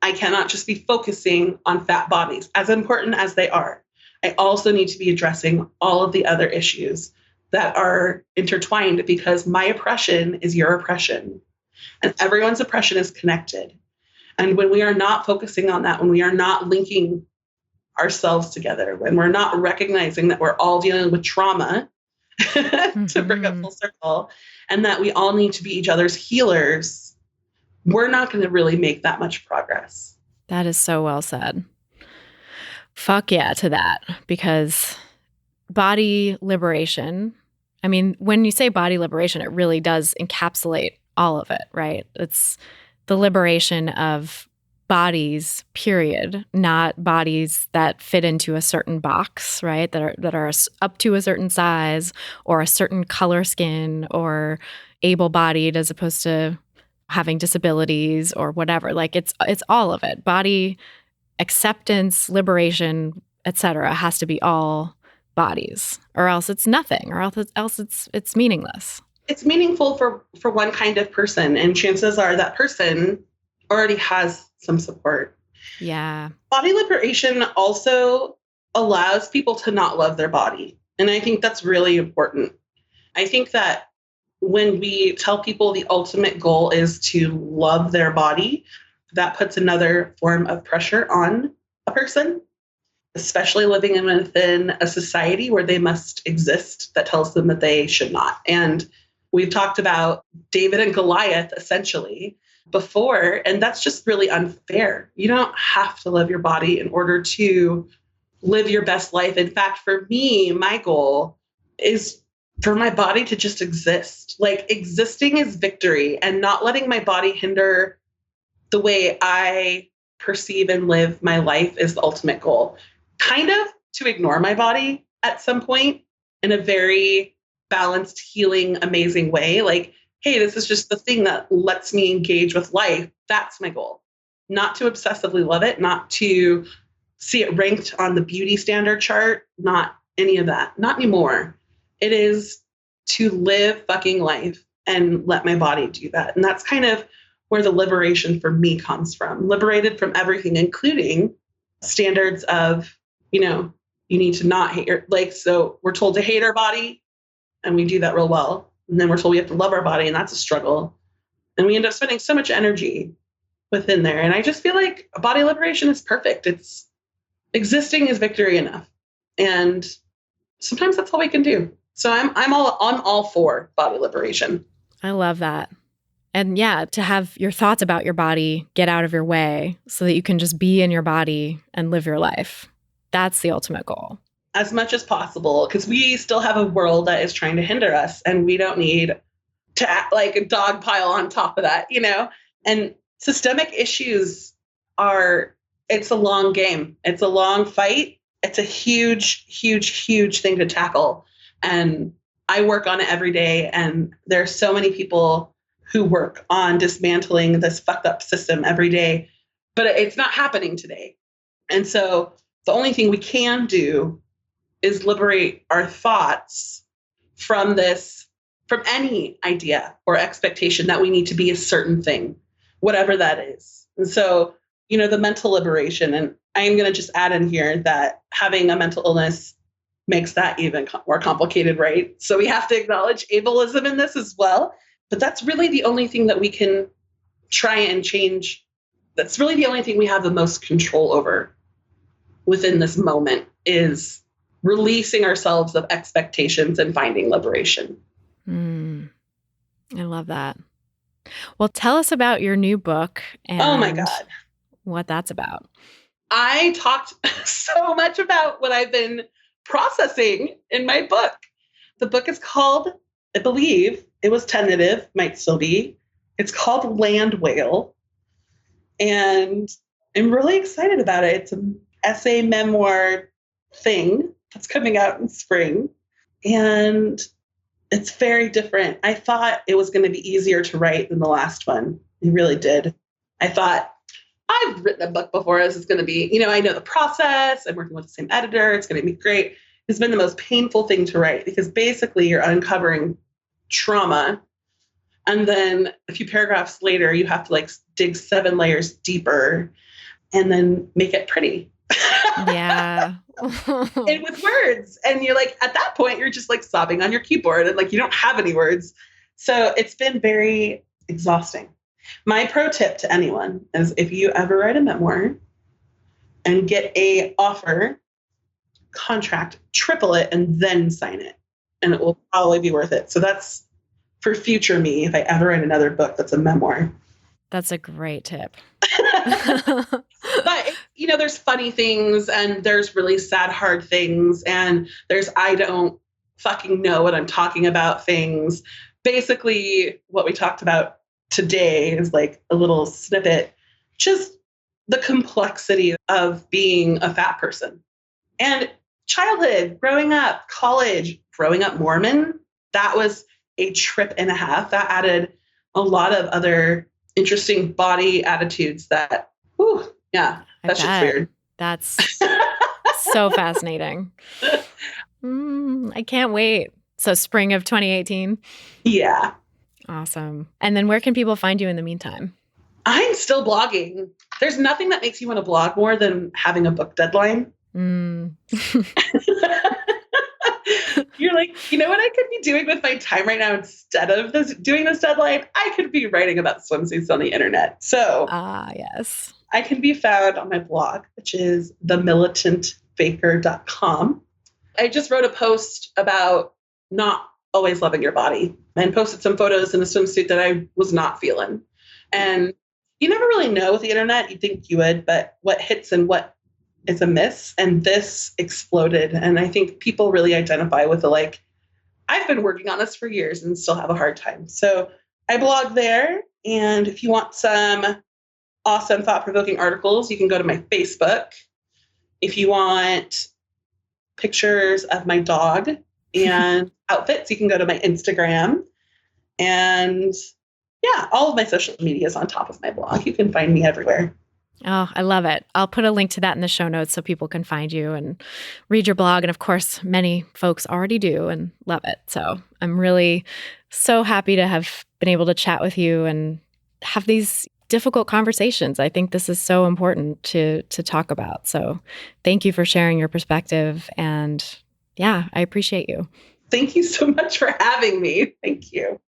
I cannot just be focusing on fat bodies, as important as they are. I also need to be addressing all of the other issues that are intertwined because my oppression is your oppression and everyone's oppression is connected. And when we are not focusing on that, when we are not linking ourselves together, when we're not recognizing that we're all dealing with trauma to bring it full circle and that we all need to be each other's healers, we're not going to really make that much progress. That is so well said. Fuck yeah to that, because body liberation, I mean, when you say body liberation, it really does encapsulate all of it, right? It's the liberation of bodies, period, not bodies that fit into a certain box, right? That are up to a certain size or a certain color skin or able-bodied as opposed to having disabilities or whatever. Like it's all of it. Body acceptance, liberation, etc. has to be all bodies, or else it's nothing, or else it's meaningless. It's meaningful for one kind of person, and chances are that person already has some support. Yeah. Body liberation also allows people to not love their body, and I think that's really important. I think that when we tell people the ultimate goal is to love their body, that puts another form of pressure on a person, especially living within a society where they must exist that tells them that they should not. And we've talked about David and Goliath essentially before, and that's just really unfair. You don't have to love your body in order to live your best life. In fact, for me, my goal is for my body to just exist. Like existing is victory, and not letting my body hinder the way I perceive and live my life is the ultimate goal. Kind of to ignore my body at some point in a very balanced, healing, amazing way. Like, hey, this is just the thing that lets me engage with life. That's my goal. Not to obsessively love it, not to see it ranked on the beauty standard chart, not any of that. Not anymore. It is to live fucking life and let my body do that. And that's kind of where the liberation for me comes from. Liberated from everything, including standards of, you need to not hate so we're told to hate our body and we do that real well. And then we're told we have to love our body, and that's a struggle. And we end up spending so much energy within there. And I just feel like body liberation is perfect. It's existing is victory enough. And sometimes that's all we can do. So I'm all for body liberation. I love that. And yeah, to have your thoughts about your body get out of your way so that you can just be in your body and live your life. That's the ultimate goal. As much as possible, because we still have a world that is trying to hinder us, and we don't need to act like a dog pile on top of that, And systemic issues it's a long game. It's a long fight. It's a huge, huge, huge thing to tackle. And I work on it every day. And there are so many people who work on dismantling this fucked up system every day, but it's not happening today. And so the only thing we can do is liberate our thoughts from any idea or expectation that we need to be a certain thing, whatever that is. And so, the mental liberation, and I am going to just add in here that having a mental illness makes that even more complicated, right? So we have to acknowledge ableism in this as well. But that's really the only thing that we can try and change. That's really the only thing we have the most control over within this moment, is releasing ourselves of expectations and finding liberation. I love that. Well, tell us about your new book and oh my God, what that's about. I talked so much about what I've been processing in my book. The book is called, I believe it was tentative, might still be. It's called Land Whale. And I'm really excited about it. It's an essay memoir thing that's coming out in spring. And it's very different. I thought it was going to be easier to write than the last one. It really did. I thought, I've written a book before. This is going to be, I know the process. I'm working with the same editor. It's going to be great. It's been the most painful thing to write, because basically you're uncovering trauma. And then a few paragraphs later, you have to dig 7 layers deeper and then make it pretty. Yeah. And with words. And you're at that point, you're just sobbing on your keyboard and you don't have any words. So it's been very exhausting. My pro tip to anyone is, if you ever write a memoir and get a offer contract, triple it and then sign it, and it will probably be worth it. So that's for future me, if I ever write another book that's a memoir. That's a great tip. But, there's funny things, and there's really sad, hard things, and there's I don't fucking know what I'm talking about things. Basically, what we talked about today is a little snippet, just the complexity of being a fat person. And childhood, growing up, college, growing up Mormon, that was a trip and a half. That added a lot of other interesting body attitudes that, that shit's weird. That's so fascinating. I can't wait. So spring of 2018? Yeah. Awesome. And then where can people find you in the meantime? I'm still blogging. There's nothing that makes you want to blog more than having a book deadline. You're you know what I could be doing with my time right now instead of doing this deadline? I could be writing about swimsuits on the internet. So, yes. I can be found on my blog, which is themilitantbaker.com. I just wrote a post about not always loving your body, and posted some photos in a swimsuit that I was not feeling. And you never really know with the internet. You think you would, but what hits and what is a miss. And this exploded. And I think people really identify with I've been working on this for years and still have a hard time. So I blog there. And if you want some awesome thought-provoking articles, you can go to my Facebook. If you want pictures of my dog and outfits, you can go to my Instagram. And all of my social media is on top of my blog. You can find me everywhere. Oh, I love it. I'll put a link to that in the show notes so people can find you and read your blog. And of course, many folks already do and love it. So I'm really so happy to have been able to chat with you and have these difficult conversations. I think this is so important to talk about. So thank you for sharing your perspective. And I appreciate you. Thank you so much for having me. Thank you.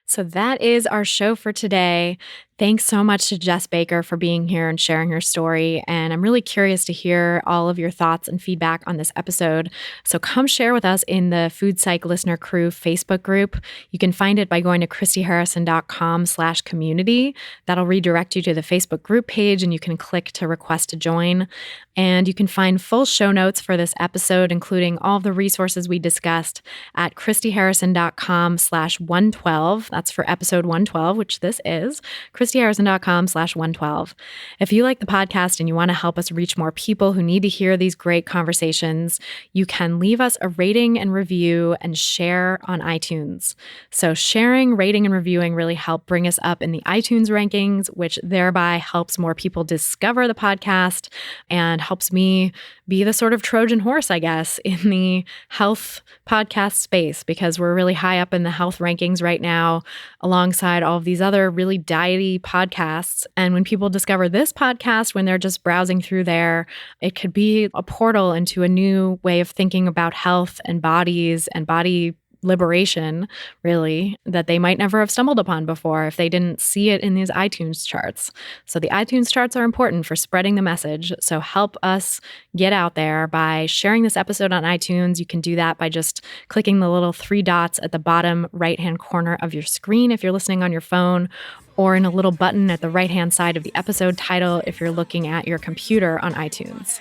So that is our show for today. Thanks so much to Jes Baker for being here and sharing her story. And I'm really curious to hear all of your thoughts and feedback on this episode. So come share with us in the Food Psych Listener Crew Facebook group. You can find it by going to christyharrison.com/community. That'll redirect you to the Facebook group page, and you can click to request to join. And you can find full show notes for this episode, including all of the resources we discussed, at christyharrison.com/112. That's for episode 112, which this is. ChristyHarrison.com/112. If you like the podcast and you want to help us reach more people who need to hear these great conversations, you can leave us a rating and review and share on iTunes. So sharing, rating, and reviewing really help bring us up in the iTunes rankings, which thereby helps more people discover the podcast and helps me be the sort of Trojan horse, I guess, in the health podcast space, because we're really high up in the health rankings right now, alongside all of these other really diety podcasts. And when people discover this podcast, when they're just browsing through there, it could be a portal into a new way of thinking about health and bodies and body liberation, really, that they might never have stumbled upon before if they didn't see it in these iTunes charts. So the iTunes charts are important for spreading the message. So help us get out there by sharing this episode on iTunes. You can do that by just clicking the little 3 dots at the bottom right-hand corner of your screen if you're listening on your phone, or in a little button at the right-hand side of the episode title if you're looking at your computer on iTunes.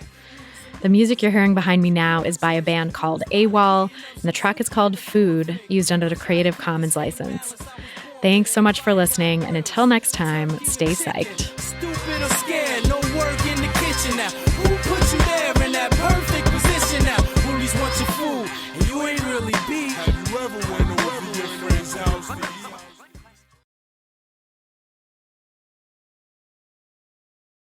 The music you're hearing behind me now is by a band called AWOL, and the track is called Food, used under the Creative Commons license. Thanks so much for listening, and until next time, stay psyched. Stupid or scared, no work in the kitchen now. Who put you